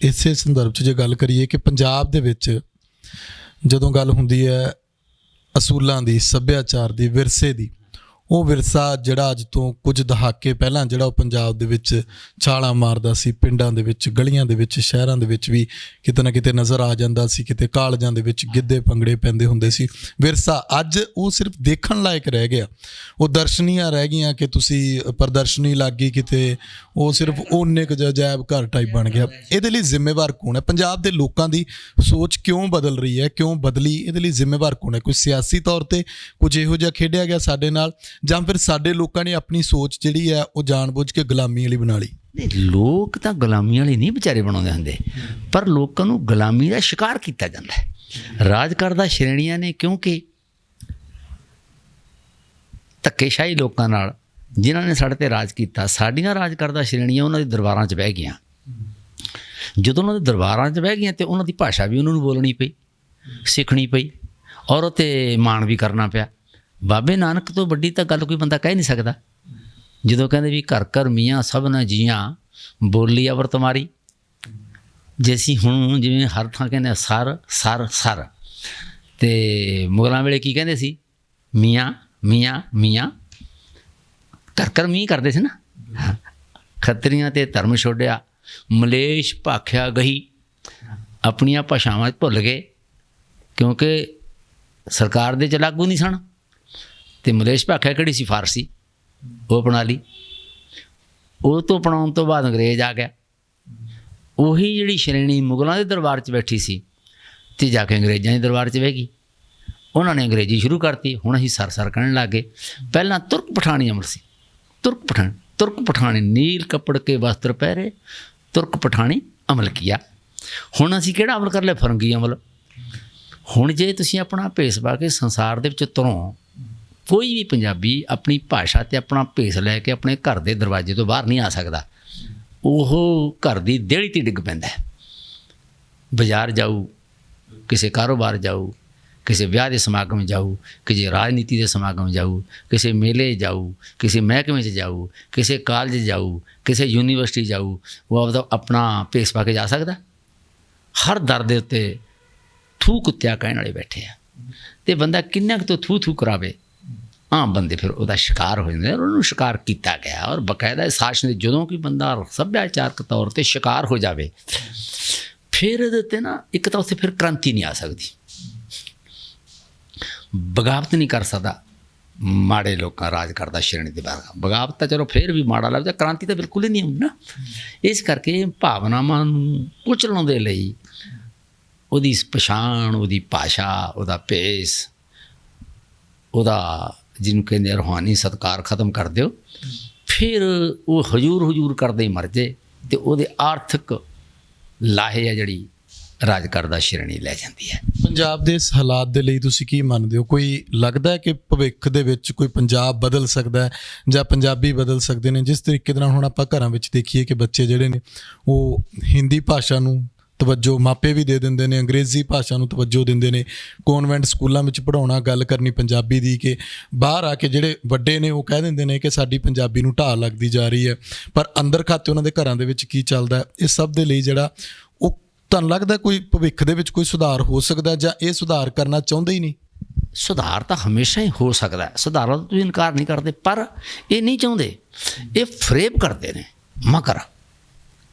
ਇਸੇ ਸੰਦਰਭ 'ਚ ਜੇ ਗੱਲ ਕਰੀਏ ਕਿ ਪੰਜਾਬ ਦੇ ਵਿੱਚ ਜਦੋਂ ਗੱਲ ਹੁੰਦੀ ਹੈ ਅਸੂਲਾਂ ਦੀ, ਸੱਭਿਆਚਾਰ ਦੀ, ਵਿਰਸੇ ਦੀ, ਉਹ ਵਿਰਸਾ ਜਿਹੜਾ ਅੱਜ ਤੋਂ ਕੁਝ ਦਹਾਕੇ ਪਹਿਲਾਂ ਜਿਹੜਾ ਉਹ ਪੰਜਾਬ ਦੇ ਵਿੱਚ ਛਾਲਾਂ ਮਾਰਦਾ ਸੀ, ਪਿੰਡਾਂ ਦੇ ਵਿੱਚ, ਗਲੀਆਂ ਦੇ ਵਿੱਚ, ਸ਼ਹਿਰਾਂ ਦੇ ਵਿੱਚ ਵੀ ਕਿਤੇ ਨਾ ਕਿਤੇ ਨਜ਼ਰ ਆ ਜਾਂਦਾ ਸੀ, ਕਿਤੇ ਕਾਲਜਾਂ ਦੇ ਵਿੱਚ ਗਿੱਧੇ ਭੰਗੜੇ ਪੈਂਦੇ ਹੁੰਦੇ ਸੀ। ਵਿਰਸਾ ਅੱਜ ਉਹ ਸਿਰਫ ਦੇਖਣ ਲਾਇਕ ਰਹਿ ਗਿਆ, ਉਹ ਦਰਸ਼ਨੀਆਂ ਰਹਿ ਗਈਆਂ ਕਿ ਤੁਸੀਂ ਪ੍ਰਦਰਸ਼ਨੀ ਲੱਗ ਗਈ ਕਿਤੇ, ਉਹ ਸਿਰਫ ਓਨੇ ਕੁ ਅਜਾਇਬ ਘਰ ਟਾਈਪ ਬਣ ਗਿਆ। ਇਹਦੇ ਲਈ ਜ਼ਿੰਮੇਵਾਰ ਕੌਣ ਹੈ? ਪੰਜਾਬ ਦੇ ਲੋਕਾਂ ਦੀ ਸੋਚ ਕਿਉਂ ਬਦਲ ਰਹੀ ਹੈ, ਕਿਉਂ ਬਦਲੀ? ਇਹਦੇ ਲਈ ਜ਼ਿੰਮੇਵਾਰ ਕੌਣ ਹੈ? ਕੋਈ ਸਿਆਸੀ ਤੌਰ 'ਤੇ ਕੁਝ ਇਹੋ ਜਿਹਾ ਖੇਡਿਆ ਗਿਆ ਸਾਡੇ ਨਾਲ, ਜਾਂ ਫਿਰ ਸਾਡੇ ਲੋਕਾਂ ਨੇ ਆਪਣੀ ਸੋਚ ਜਿਹੜੀ ਹੈ ਉਹ ਜਾਣਬੁੱਝ ਕੇ ਗੁਲਾਮੀ ਵਾਲੀ ਬਣਾ ਲਈ? ਨਹੀਂ, ਲੋਕ ਤਾਂ ਗੁਲਾਮੀ ਵਾਲੀ ਨਹੀਂ ਵਿਚਾਰੇ ਬਣਾਉਂਦੇ ਹੁੰਦੇ, ਪਰ ਲੋਕਾਂ ਨੂੰ ਗੁਲਾਮੀ ਦਾ ਸ਼ਿਕਾਰ ਕੀਤਾ ਜਾਂਦਾ ਹੈ ਰਾਜ ਕਰਦਾ ਸ਼੍ਰੇਣੀਆਂ ਨੇ, ਕਿਉਂਕਿ ਧੱਕੇਸ਼ਾਹੀ ਲੋਕਾਂ ਨਾਲ ਜਿਨ੍ਹਾਂ ਨੇ ਸਾਡੇ 'ਤੇ ਰਾਜ ਕੀਤਾ, ਸਾਡੀਆਂ ਰਾਜ ਕਰਦਾ ਸ਼੍ਰੇਣੀਆਂ ਉਹਨਾਂ ਦੇ ਦਰਬਾਰਾਂ 'ਚ ਬਹਿ ਗਈਆਂ। ਜਦੋਂ ਉਹਨਾਂ ਦੇ ਦਰਬਾਰਾਂ 'ਚ ਬਹਿ ਗਈਆਂ ਤਾਂ ਉਹਨਾਂ ਦੀ ਭਾਸ਼ਾ ਵੀ ਉਹਨਾਂ ਨੂੰ ਬੋਲਣੀ ਪਈ, ਸਿੱਖਣੀ ਪਈ, ਔਰ ਉਹ 'ਤੇ ਮਾਣ ਵੀ ਕਰਨਾ ਪਿਆ ਬਾਬੇ ਨਾਨਕ ਤੋਂ ਵੱਡੀ ਤਾਂ ਗੱਲ ਕੋਈ ਬੰਦਾ ਕਹਿ ਨਹੀਂ ਸਕਦਾ। ਜਦੋਂ ਕਹਿੰਦੇ ਵੀ ਘਰ ਘਰ ਮੀਆਂ ਸਭਨਾ ਜੀਆਂ ਬੋਲੀ ਅਵਰ ਤੁਮਾਰੀ, ਜੇ ਅਸੀਂ ਹੁਣ ਜਿਵੇਂ ਹਰ ਥਾਂ ਕਹਿੰਦੇ ਆ ਸਰ ਸਰ ਸਰ, ਅਤੇ ਮੁਗਲਾਂ ਵੇਲੇ ਕੀ ਕਹਿੰਦੇ ਸੀ? ਮੀਆਂ ਮੀਆਂ ਮੀਆਂ, ਘਰ ਘਰ ਮੀਂਹ ਕਰਦੇ ਸੀ ਨਾ। ਖੱਤਰੀਆਂ ਤੇ ਧਰਮ ਛੋੜਿਆ, ਮਲੇਸ਼ ਭਾਖਿਆ ਗਹੀ, ਆਪਣੀਆਂ ਭਾਸ਼ਾਵਾਂ ਭੁੱਲ ਗਏ ਕਿਉਂਕਿ ਸਰਕਾਰ ਦੇ 'ਚ ਲਾਗੂ ਨਹੀਂ ਸਨ। ਅਤੇ ਮਲੇਸ਼ ਭਾਖਿਆ ਕਿਹੜੀ ਸੀ? ਫਾਰਸੀ, ਉਹ ਅਪਣਾ ਲਈ। ਉਹ ਤੋਂ ਅਪਣਾਉਣ ਤੋਂ ਬਾਅਦ ਅੰਗਰੇਜ਼ ਆ ਗਿਆ। ਉਹੀ ਜਿਹੜੀ ਸ਼੍ਰੇਣੀ ਮੁਗਲਾਂ ਦੇ ਦਰਬਾਰ 'ਚ ਬੈਠੀ ਸੀ ਅਤੇ ਜਾ ਕੇ ਅੰਗਰੇਜ਼ਾਂ ਦੇ ਦਰਬਾਰ 'ਚ ਬਹਿ ਗਈ। ਉਹਨਾਂ ਨੇ ਅੰਗਰੇਜ਼ੀ ਸ਼ੁਰੂ ਕਰਤੀ। ਹੁਣ ਅਸੀਂ ਸਰ ਸਰ ਕਹਿਣ ਲੱਗ ਗਏ। ਪਹਿਲਾਂ ਤੁਰਕ ਪਠਾਣੀ ਅਮਲ ਸੀ। ਤੁਰਕ ਪਠਾਣੀ ਨੀਲ ਕੱਪੜ ਕੇ ਵਸਤਰ ਪਹਿਰੇ, ਤੁਰਕ ਪਠਾਣੀ ਅਮਲ ਕੀਆ। ਹੁਣ ਅਸੀਂ ਕਿਹੜਾ ਅਮਲ ਕਰ ਲਿਆ? ਫਰੰਗੀ ਅਮਲ। ਹੁਣ ਜੇ ਤੁਸੀਂ ਆਪਣਾ ਭੇਸ ਪਾ ਕੇ ਸੰਸਾਰ ਦੇ ਵਿੱਚ ਤੁਰੋ, ਕੋਈ ਵੀ ਪੰਜਾਬੀ ਆਪਣੀ ਭਾਸ਼ਾ ਅਤੇ ਆਪਣਾ ਭੇਸ ਲੈ ਕੇ ਆਪਣੇ ਘਰ ਦੇ ਦਰਵਾਜ਼ੇ ਤੋਂ ਬਾਹਰ ਨਹੀਂ ਆ ਸਕਦਾ। ਉਹ ਘਰ ਦੀ ਦੇਹੜੀ 'ਤੇ ਡਿੱਗ ਪੈਂਦਾ। ਬਾਜ਼ਾਰ ਜਾਊ, ਕਿਸੇ ਕਾਰੋਬਾਰ ਜਾਊ, ਕਿਸੇ ਵਿਆਹ ਦੇ ਸਮਾਗਮ ਜਾਊ, ਕਿਸੇ ਰਾਜਨੀਤੀ ਦੇ ਸਮਾਗਮ ਜਾਊ, ਕਿਸੇ ਮੇਲੇ ਜਾਊ, ਕਿਸੇ ਮਹਿਕਮੇ 'ਚ ਜਾਊ, ਕਿਸੇ ਕਾਲਜ ਜਾਊ, ਕਿਸੇ ਯੂਨੀਵਰਸਿਟੀ ਜਾਊ, ਉਹ ਆਪਣਾ ਭੇਸ ਪਾ ਕੇ ਜਾ ਸਕਦਾ? ਹਰ ਦਰ ਦੇ ਉੱਤੇ ਥੂ ਕੁੱਤਿਆ ਕਹਿਣ ਵਾਲੇ ਬੈਠੇ ਆ, ਅਤੇ ਬੰਦਾ ਕਿੰਨਾ ਕੁ ਤੋਂ ਥੂ ਥੂ ਕਰਾਵੇ, ਆਮ ਬੰਦੇ ਫਿਰ ਉਹਦਾ ਸ਼ਿਕਾਰ ਹੋ ਜਾਂਦੇ। ਉਹਨੂੰ ਸ਼ਿਕਾਰ ਕੀਤਾ ਗਿਆ ਔਰ ਬਾਕਾਇਦਾ ਸ਼ਾਸਨ ਦੇ। ਜਦੋਂ ਕੋਈ ਬੰਦਾ ਸੱਭਿਆਚਾਰਕ ਤੌਰ 'ਤੇ ਸ਼ਿਕਾਰ ਹੋ ਜਾਵੇ, ਫਿਰ ਇਹਦੇ 'ਤੇ ਨਾ ਇੱਕ ਤਾਂ ਉੱਥੇ ਫਿਰ ਕ੍ਰਾਂਤੀ ਨਹੀਂ ਆ ਸਕਦੀ, ਬਗਾਵਤ ਨਹੀਂ ਕਰ ਸਕਦਾ। ਮਾੜੇ ਲੋਕਾਂ ਰਾਜ ਕਰਦਾ ਸ਼੍ਰੇਣੀ ਦੇ ਬਾਹਰ, ਬਗਾਵਤ ਤਾਂ ਚਲੋ ਫਿਰ ਵੀ ਮਾੜਾ ਲੱਗਦਾ, ਕ੍ਰਾਂਤੀ ਤਾਂ ਬਿਲਕੁਲ ਹੀ ਨਹੀਂ ਹੁੰਦੀ ਨਾ। ਇਸ ਕਰਕੇ ਭਾਵਨਾਵਾਂ ਨੂੰ ਕੁਚਲਣ ਦੇ ਲਈ ਉਹਦੀ ਪਛਾਣ, ਉਹਦੀ ਭਾਸ਼ਾ, ਉਹਦਾ ਭੇਸ, ਉਹਦਾ ਜਿਹਨੂੰ ਕਹਿੰਦੇ ਰੂਹਾਨੀ ਸਤਿਕਾਰ ਖਤਮ ਕਰ ਦਿਓ, ਫਿਰ ਉਹ ਹਜ਼ੂਰ ਕਰਦੇ ਹੀ ਮਰ ਜੇ, ਅਤੇ ਉਹਦੇ ਆਰਥਿਕ ਲਾਹੇ ਆ ਜਿਹੜੀ ਰਾਜ ਕਰਦਾ ਸ਼੍ਰੇਣੀ ਲੈ ਜਾਂਦੀ ਹੈ। ਪੰਜਾਬ ਦੇ ਇਸ ਹਾਲਾਤ ਦੇ ਲਈ ਤੁਸੀਂ ਕੀ ਮੰਨਦੇ ਹੋ? ਕੋਈ ਲੱਗਦਾ ਹੈ ਕਿ ਭਵਿੱਖ ਦੇ ਵਿੱਚ ਕੋਈ ਪੰਜਾਬ ਬਦਲ ਸਕਦਾ ਹੈ ਜਾਂ ਪੰਜਾਬੀ ਬਦਲ ਸਕਦੇ ਨੇ? ਜਿਸ ਤਰੀਕੇ ਦੇ ਨਾਲ ਹੁਣ ਆਪਾਂ ਘਰਾਂ ਵਿੱਚ ਦੇਖੀਏ ਕਿ ਬੱਚੇ ਜਿਹੜੇ ਨੇ ਉਹ ਹਿੰਦੀ ਭਾਸ਼ਾ ਨੂੰ ਤਵੱਜੋ ਮਾਪੇ ਵੀ ਦੇ ਦਿੰਦੇ ਨੇ, ਅੰਗਰੇਜ਼ੀ ਭਾਸ਼ਾ ਨੂੰ ਤਵੱਜੋ ਦਿੰਦੇ ਨੇ, ਕੌਨਵੈਂਟ ਸਕੂਲਾਂ ਵਿੱਚ ਪੜ੍ਹਾਉਣਾ, ਗੱਲ ਕਰਨੀ ਪੰਜਾਬੀ ਦੀ, ਕਿ ਬਾਹਰ ਆ ਕੇ ਜਿਹੜੇ ਵੱਡੇ ਨੇ ਉਹ ਕਹਿ ਦਿੰਦੇ ਨੇ ਕਿ ਸਾਡੀ ਪੰਜਾਬੀ ਨੂੰ ਢਾਹ ਲੱਗਦੀ ਜਾ ਰਹੀ ਹੈ, ਪਰ ਅੰਦਰ ਖਾਤੇ ਉਹਨਾਂ ਦੇ ਘਰਾਂ ਦੇ ਵਿੱਚ ਕੀ ਚੱਲਦਾ ਹੈ? ਇਸ ਸਭ ਦੇ ਲਈ ਜਿਹੜਾ ਉਹ ਤੁਹਾਨੂੰ ਲੱਗਦਾ ਕੋਈ ਭਵਿੱਖ ਦੇ ਵਿੱਚ ਕੋਈ ਸੁਧਾਰ ਹੋ ਸਕਦਾ, ਜਾਂ ਇਹ ਸੁਧਾਰ ਕਰਨਾ ਚਾਹੁੰਦੇ ਹੀ ਨਹੀਂ? ਸੁਧਾਰ ਤਾਂ ਹਮੇਸ਼ਾ ਹੀ ਹੋ ਸਕਦਾ, ਸੁਧਾਰਾਂ ਤੋਂ ਤੁਸੀਂ ਇਨਕਾਰ ਨਹੀਂ ਕਰਦੇ, ਪਰ ਇਹ ਨਹੀਂ ਚਾਹੁੰਦੇ। ਇਹ ਫਰੇਬ ਕਰਦੇ ਨੇ, ਮਕਰ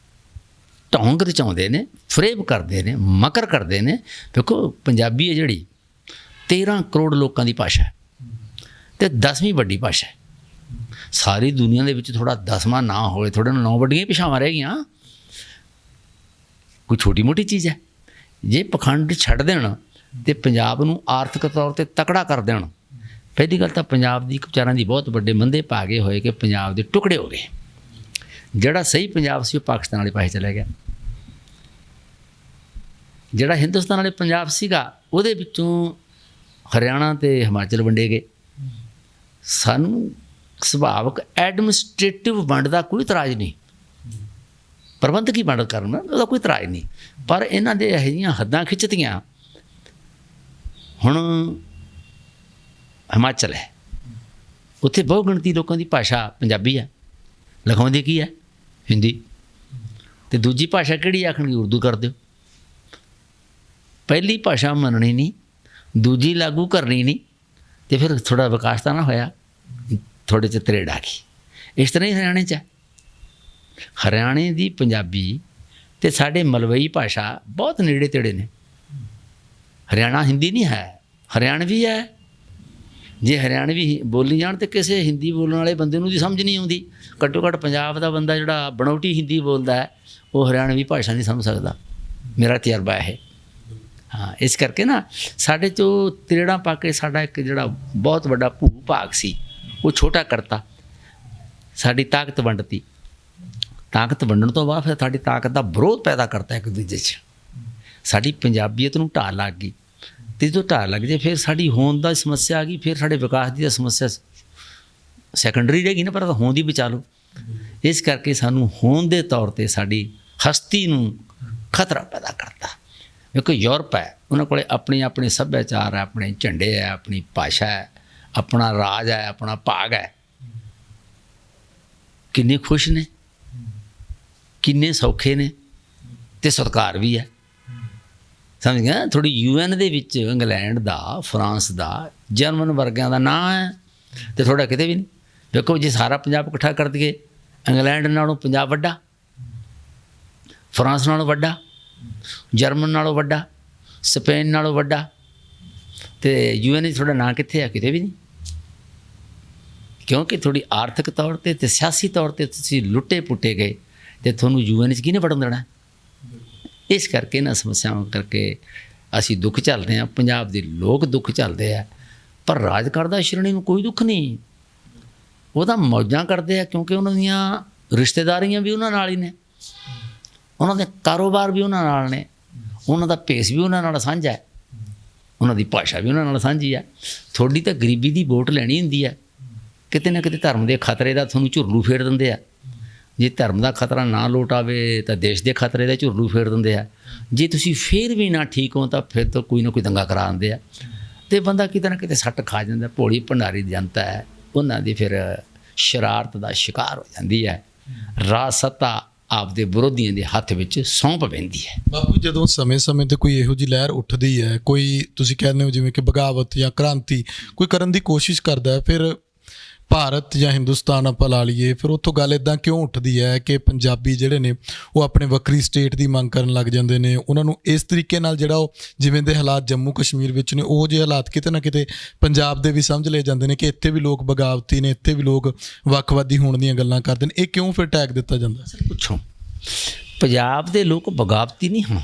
ਢੌਂਗ ਰਚਾਉਂਦੇ ਨੇ, ਫਰੇਬ ਕਰਦੇ ਨੇ, ਮਕਰ ਕਰਦੇ ਨੇ। ਦੇਖੋ ਪੰਜਾਬੀ ਹੈ ਜਿਹੜੀ 13 ਕਰੋੜ ਲੋਕਾਂ ਦੀ ਭਾਸ਼ਾ ਹੈ ਅਤੇ 10ਵੀਂ ਵੱਡੀ ਭਾਸ਼ਾ ਹੈ। ਸਾਰੀ ਦੁਨੀਆ ਦੇ ਵਿੱਚ ਥੋੜ੍ਹਾ 10ਵਾਂ ਨਾ ਹੋਵੇ, ਥੋੜ੍ਹੇ ਨੂੰ 9 ਵੱਡੀਆਂ ਭਾਸ਼ਾਵਾਂ ਰਹਿ ਗਈਆਂ, ਕੋਈ ਛੋਟੀ ਮੋਟੀ ਚੀਜ਼ ਹੈ। ਜੇ ਪਖੰਡ ਛੱਡ ਦੇਣ ਅਤੇ ਪੰਜਾਬ ਨੂੰ ਆਰਥਿਕ ਤੌਰ 'ਤੇ ਤਕੜਾ ਕਰ ਦੇਣ, ਪਹਿਲੀ ਗੱਲ ਤਾਂ ਪੰਜਾਬ ਦੀ ਵਿਚਾਰਾਂ ਦੀ ਬਹੁਤ ਵੱਡੇ ਮੰਦੇ ਪਾ ਗਏ ਹੋਏ ਕਿ ਪੰਜਾਬ ਦੇ ਟੁਕੜੇ ਹੋ ਗਏ। ਜਿਹੜਾ ਸਹੀ ਪੰਜਾਬ ਸੀ ਉਹ ਪਾਕਿਸਤਾਨ ਵਾਲੇ ਪਾਸੇ ਚਲੇ ਗਿਆ। ਜਿਹੜਾ ਹਿੰਦੁਸਤਾਨ ਵਾਲੇ ਪੰਜਾਬ ਸੀਗਾ ਉਹਦੇ ਵਿੱਚੋਂ ਹਰਿਆਣਾ ਅਤੇ ਹਿਮਾਚਲ ਵੰਡੇ ਗਏ। ਸਾਨੂੰ ਸੁਭਾਵਿਕ ਐਡਮਿਨਿਸਟ੍ਰੇਟਿਵ ਵੰਡ ਦਾ ਕੋਈ ਇਤਰਾਜ਼ ਨਹੀਂ, ਪ੍ਰਬੰਧਕੀ ਵੰਡ ਕਰਨ ਉਹਦਾ ਕੋਈ ਇਤਰਾਜ਼ ਨਹੀਂ, ਪਰ ਇਹਨਾਂ ਦੇ ਇਹੋ ਜਿਹੀਆਂ ਹੱਦਾਂ ਖਿੱਚਤੀਆਂ। ਹੁਣ ਹਿਮਾਚਲ ਹੈ, ਉੱਥੇ ਬਹੁ ਗਿਣਤੀ ਲੋਕਾਂ ਦੀ ਭਾਸ਼ਾ ਪੰਜਾਬੀ ਹੈ, ਲਿਖਾਉਂਦੇ ਕੀ ਹੈ? ਹਿੰਦੀ। ਅਤੇ ਦੂਜੀ ਭਾਸ਼ਾ ਕਿਹੜੀ ਆਖਣਗੇ? ਉਰਦੂ ਕਰ ਦਿਓ। ਪਹਿਲੀ ਭਾਸ਼ਾ ਮੰਨਣੀ ਨਹੀਂ, ਦੂਜੀ ਲਾਗੂ ਕਰਨੀ ਨਹੀਂ, ਅਤੇ ਫਿਰ ਥੋੜ੍ਹਾ ਵਿਕਾਸ ਤਾਂ ਨਾ ਹੋਇਆ, ਥੋੜ੍ਹੇ 'ਚ ਤਰੇੜ ਆ ਗਈ। ਇਸ ਤਰ੍ਹਾਂ ਹੀ ਹਰਿਆਣੇ 'ਚ ਹੈ। ਹਰਿਆਣੇ ਦੀ ਪੰਜਾਬੀ ਅਤੇ ਸਾਡੇ ਮਲਵਈ ਭਾਸ਼ਾ ਬਹੁਤ ਨੇੜੇ ਤੇੜੇ ਨੇ। ਹਰਿਆਣਾ ਹਿੰਦੀ ਨਹੀਂ ਹੈ, ਹਰਿਆਣਵੀ ਹੈ। ਜੇ ਹਰਿਆਣਵੀ ਬੋਲੀ ਜਾਣ ਤਾਂ ਕਿਸੇ ਹਿੰਦੀ ਬੋਲਣ ਵਾਲੇ ਬੰਦੇ ਨੂੰ ਦੀ ਸਮਝ ਨਹੀਂ ਆਉਂਦੀ। ਘੱਟੋ ਘੱਟ ਪੰਜਾਬ ਦਾ ਬੰਦਾ ਜਿਹੜਾ ਬਣਾਉਟੀ ਹਿੰਦੀ ਬੋਲਦਾ ਹੈ ਉਹ ਹਰਿਆਣਵੀ ਭਾਸ਼ਾ ਨਹੀਂ ਸਮਝ ਸਕਦਾ, ਮੇਰਾ ਤਜਰਬਾ ਇਹ। ਹਾਂ, ਇਸ ਕਰਕੇ ਨਾ ਸਾਡੇ 'ਚੋਂ ਤਰੇੜਾਂ ਪਾ ਕੇ ਸਾਡਾ ਇੱਕ ਜਿਹੜਾ ਬਹੁਤ ਵੱਡਾ ਭੂ ਭਾਗ ਸੀ ਉਹ ਛੋਟਾ ਕਰਤਾ, ਸਾਡੀ ਤਾਕਤ ਵੰਡਤੀ। ਤਾਕਤ ਵੰਡਣ ਤੋਂ ਬਾਅਦ ਫਿਰ ਸਾਡੀ ਤਾਕਤ ਦਾ ਵਿਰੋਧ ਪੈਦਾ ਕਰਤਾ ਇੱਕ ਦੂਜੇ 'ਚ। ਸਾਡੀ ਪੰਜਾਬੀਅਤ ਨੂੰ ਢਾਹ ਲੱਗ ਗਈ, ਅਤੇ ਜਦੋਂ ਢਾਹ ਲੱਗ ਜੇ ਫਿਰ ਸਾਡੀ ਹੋਂਦ ਦਾ ਸਮੱਸਿਆ ਆ ਗਈ, ਫਿਰ ਸਾਡੇ ਵਿਕਾਸ ਦੀ ਸਮੱਸਿਆ ਸੈਕੰਡਰੀ ਰਹਿ ਗਈ ਨਾ, ਪਰ ਹੋਂਦ ਹੀ ਬਚਾ ਲਓ। ਇਸ ਕਰਕੇ ਸਾਨੂੰ ਹੋਂਦ ਦੇ ਤੌਰ 'ਤੇ ਸਾਡੀ ਹਸਤੀ ਨੂੰ ਖਤਰਾ ਪੈਦਾ ਕਰਤਾ। ਕਿਉਂਕਿ ਯੂਰਪ ਹੈ, ਉਹਨਾਂ ਕੋਲ ਆਪਣੇ ਸੱਭਿਆਚਾਰ ਹੈ, ਆਪਣੇ ਝੰਡੇ ਹੈ, ਆਪਣੀ ਭਾਸ਼ਾ ਹੈ, ਆਪਣਾ ਰਾਜ ਹੈ, ਆਪਣਾ ਭਾਗ ਹੈ, ਕਿੰਨੇ ਖੁਸ਼ ਨੇ, ਕਿੰਨੇ ਸੌਖੇ ਨੇ, ਤੇ ਸਤਿਕਾਰ ਵੀ ਹੈ। ਸਮਝ ਗਿਆ? ਥੋੜ੍ਹੀ UN ਦੇ ਵਿੱਚ ਇੰਗਲੈਂਡ ਦਾ, ਫਰਾਂਸ ਦਾ, ਜਰਮਨ ਵਰਗਿਆਂ ਦਾ ਨਾਂ ਹੈ ਤੇ ਥੋੜ੍ਹਾ ਕਿਤੇ ਵੀ ਨਹੀਂ। ਦੇਖੋ ਜੇ ਸਾਰਾ ਪੰਜਾਬ ਇਕੱਠਾ ਕਰ ਦਈਏ, ਇੰਗਲੈਂਡ ਨਾਲੋਂ ਪੰਜਾਬ ਵੱਡਾ, ਫਰਾਂਸ ਨਾਲੋਂ ਵੱਡਾ, ਜਰਮਨ ਨਾਲੋਂ ਵੱਡਾ, ਸਪੇਨ ਨਾਲੋਂ ਵੱਡਾ, ਤੇ UN 'ਚ ਤੁਹਾਡਾ ਨਾਂ ਕਿੱਥੇ ਆ? ਕਿਤੇ ਵੀ ਨਹੀਂ। ਕਿਉਂਕਿ ਥੋੜ੍ਹੀ ਆਰਥਿਕ ਤੌਰ 'ਤੇ ਅਤੇ ਸਿਆਸੀ ਤੌਰ 'ਤੇ ਤੁਸੀਂ ਲੁੱਟੇ ਪੁੱਟੇ ਗਏ, ਅਤੇ ਤੁਹਾਨੂੰ UN 'ਚ ਕਿਹਨੇ ਵੜਨ ਦੇਣਾ? ਇਸ ਕਰਕੇ ਇਹਨਾਂ ਸਮੱਸਿਆਵਾਂ ਕਰਕੇ ਅਸੀਂ ਦੁੱਖ ਝੱਲਦੇ ਹਾਂ, ਪੰਜਾਬ ਦੇ ਲੋਕ ਦੁੱਖ ਝੱਲਦੇ ਆ, ਪਰ ਰਾਜ ਕਰਦਾ ਸ਼੍ਰੇਣੀ ਨੂੰ ਕੋਈ ਦੁੱਖ ਨਹੀਂ। ਉਹ ਤਾਂ ਮੌਜਾਂ ਕਰਦੇ ਆ, ਕਿਉਂਕਿ ਉਹਨਾਂ ਦੀਆਂ ਰਿਸ਼ਤੇਦਾਰੀਆਂ ਵੀ ਉਹਨਾਂ ਨਾਲ ਹੀ ਨੇ, ਉਹਨਾਂ ਦੇ ਕਾਰੋਬਾਰ ਵੀ ਉਹਨਾਂ ਨਾਲ ਨੇ, ਉਹਨਾਂ ਦਾ ਭੇਸ ਵੀ ਉਹਨਾਂ ਨਾਲ ਸਾਂਝਾ ਹੈ, ਉਹਨਾਂ ਦੀ ਭਾਸ਼ਾ ਵੀ ਉਹਨਾਂ ਨਾਲ ਸਾਂਝੀ ਹੈ। ਤੁਹਾਡੀ ਤਾਂ ਗਰੀਬੀ ਦੀ ਵੋਟ ਲੈਣੀ ਹੁੰਦੀ ਹੈ, ਕਿਤੇ ਨਾ ਕਿਤੇ ਧਰਮ ਦੇ ਖਤਰੇ ਦਾ ਤੁਹਾਨੂੰ ਝੁਰਲੂ ਫੇਰ ਦਿੰਦੇ ਆ। ਜੇ ਧਰਮ ਦਾ ਖਤਰਾ ਨਾ ਲੋਟ ਆਵੇ ਤਾਂ ਦੇਸ਼ ਦੇ ਖਤਰੇ ਦਾ ਝੁਰਲੂ ਫੇਰ ਦਿੰਦੇ ਆ। ਜੇ ਤੁਸੀਂ ਫੇਰ ਵੀ ਨਾ ਠੀਕ ਹੋ ਤਾਂ ਫਿਰ ਤਾਂ ਕੋਈ ਨਾ ਕੋਈ ਦੰਗਾ ਕਰਾ ਦਿੰਦੇ ਆ, ਅਤੇ ਬੰਦਾ ਕਿਤੇ ਨਾ ਕਿਤੇ ਸੱਟ ਖਾ ਜਾਂਦਾ। ਭੋਲੀ ਭੰਡਾਰੀ ਜਨਤਾ ਹੈ, ਉਹਨਾਂ ਦੀ ਫਿਰ ਸ਼ਰਾਰਤ ਦਾ ਸ਼ਿਕਾਰ ਹੋ ਜਾਂਦੀ ਹੈ। ਰਾਜ ਸੱਤਾ ਆਪਦੇ ਵਿਰੋਧੀਆਂ ਦੇ ਹੱਥ ਵਿੱਚ ਸੌਂਪ ਪੈਂਦੀ ਹੈ। ਬਾਪੂ ਜਦੋਂ ਸਮੇਂ-ਸਮੇਂ 'ਤੇ ਕੋਈ ਇਹੋ ਜਿਹੀ ਲਹਿਰ ਉੱਠਦੀ ਹੈ, ਕੋਈ ਤੁਸੀਂ ਕਹਿੰਦੇ ਹੋ ਜਿਵੇਂ ਕਿ ਬਗਾਵਤ ਜਾਂ ਕ੍ਰਾਂਤੀ ਕੋਈ ਕਰਨ ਦੀ ਕੋਸ਼ਿਸ਼ ਕਰਦਾ ਹੈ, ਫਿਰ ਭਾਰਤ ਜਾਂ ਹਿੰਦੁਸਤਾਨ ਆਪਾਂ ਲਾ ਲਈਏ, ਫਿਰ ਉੱਥੋਂ ਗੱਲ ਇੱਦਾਂ ਕਿਉਂ ਉੱਠਦੀ ਹੈ ਕਿ ਪੰਜਾਬੀ ਜਿਹੜੇ ਨੇ ਉਹ ਆਪਣੇ ਵੱਖਰੀ ਸਟੇਟ ਦੀ ਮੰਗ ਕਰਨ ਲੱਗ ਜਾਂਦੇ ਨੇ। ਉਹਨਾਂ ਨੂੰ ਇਸ ਤਰੀਕੇ ਨਾਲ ਜਿਹੜਾ ਉਹ ਜਿਵੇਂ ਦੇ ਹਾਲਾਤ ਜੰਮੂ ਕਸ਼ਮੀਰ ਵਿੱਚ ਨੇ, ਉਹ ਜਿਹੇ ਹਾਲਾਤ ਕਿਤੇ ਨਾ ਕਿਤੇ ਪੰਜਾਬ ਦੇ ਵੀ ਸਮਝ ਲਏ ਜਾਂਦੇ ਨੇ ਕਿ ਇੱਥੇ ਵੀ ਲੋਕ ਬਗਾਵਤੀ ਨੇ, ਇੱਥੇ ਵੀ ਲੋਕ ਵੱਖਵਾਦੀ ਹੋਣ ਦੀਆਂ ਗੱਲਾਂ ਕਰਦੇ ਨੇ। ਇਹ ਕਿਉਂ ਫਿਰ ਟੈਗ ਦਿੱਤਾ ਜਾਂਦਾ? ਪੁੱਛੋ, ਪੰਜਾਬ ਦੇ ਲੋਕ ਬਗਾਵਤੀ ਨਹੀਂ ਹੋਣ,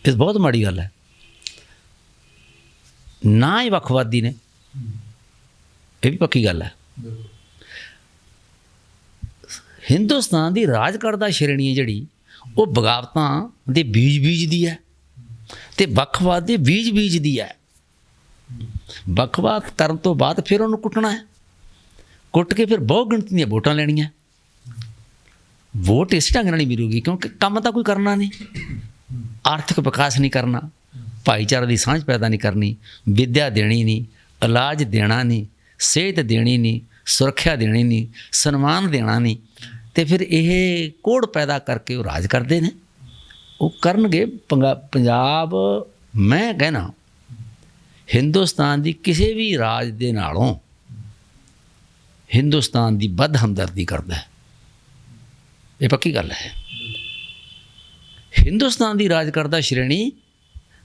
ਇਹ ਬਹੁਤ ਮਾੜੀ ਗੱਲ ਹੈ। ਨਾ ਹੀ ਵੱਖਵਾਦੀ ਨੇ, ਇਹ ਵੀ ਪੱਕੀ ਗੱਲ ਹੈ। ਹਿੰਦੁਸਤਾਨ ਦੀ ਰਾਜ ਕਰਦਾ ਸ਼੍ਰੇਣੀ ਹੈ ਜਿਹੜੀ, ਉਹ ਬਗਾਵਤਾਂ ਦੇ ਬੀਜ ਬੀਜਦੀ ਹੈ ਅਤੇ ਵੱਖਵਾਦ ਦੇ ਬੀਜ ਬੀਜਦੀ ਹੈ। ਵੱਖਵਾਦ ਕਰਨ ਤੋਂ ਬਾਅਦ ਫਿਰ ਉਹਨੂੰ ਕੁੱਟਣਾ ਹੈ, ਕੁੱਟ ਕੇ ਫਿਰ ਬਹੁ ਗਿਣਤੀ ਦੀਆਂ ਵੋਟਾਂ ਲੈਣੀਆਂ। ਵੋਟ ਇਸ ਢੰਗ ਨਾਲ ਨਹੀਂ ਮਿਲੂਗੀ, ਕਿਉਂਕਿ ਕੰਮ ਤਾਂ ਕੋਈ ਕਰਨਾ ਨਹੀਂ, ਆਰਥਿਕ ਵਿਕਾਸ ਨਹੀਂ ਕਰਨਾ, ਭਾਈਚਾਰੇ ਦੀ ਸਾਂਝ ਪੈਦਾ ਨਹੀਂ ਕਰਨੀ, ਵਿੱਦਿਆ ਦੇਣੀ ਨਹੀਂ, ਇਲਾਜ ਦੇਣਾ ਨਹੀਂ, ਸਿਹਤ ਦੇਣੀ ਨਹੀਂ, ਸੁਰੱਖਿਆ ਦੇਣੀ ਨਹੀਂ, ਸਨਮਾਨ ਦੇਣਾ ਨਹੀਂ, ਅਤੇ ਫਿਰ ਇਹ ਕੋੜ ਪੈਦਾ ਕਰਕੇ ਉਹ ਰਾਜ ਕਰਦੇ ਨੇ। ਉਹ ਕਰਨਗੇ। ਪੰਜਾਬ, ਮੈਂ ਕਹਿਣਾ, ਹਿੰਦੁਸਤਾਨ ਦੀ ਕਿਸੇ ਵੀ ਰਾਜ ਦੇ ਨਾਲੋਂ ਹਿੰਦੁਸਤਾਨ ਦੀ ਵੱਧ ਹਮਦਰਦੀ ਕਰਦਾ ਹੈ। ਇਹ ਪੱਕੀ ਗੱਲ ਹੈ। ਹਿੰਦੁਸਤਾਨ ਦੀ ਰਾਜ ਕਰਦਾ ਸ਼੍ਰੇਣੀ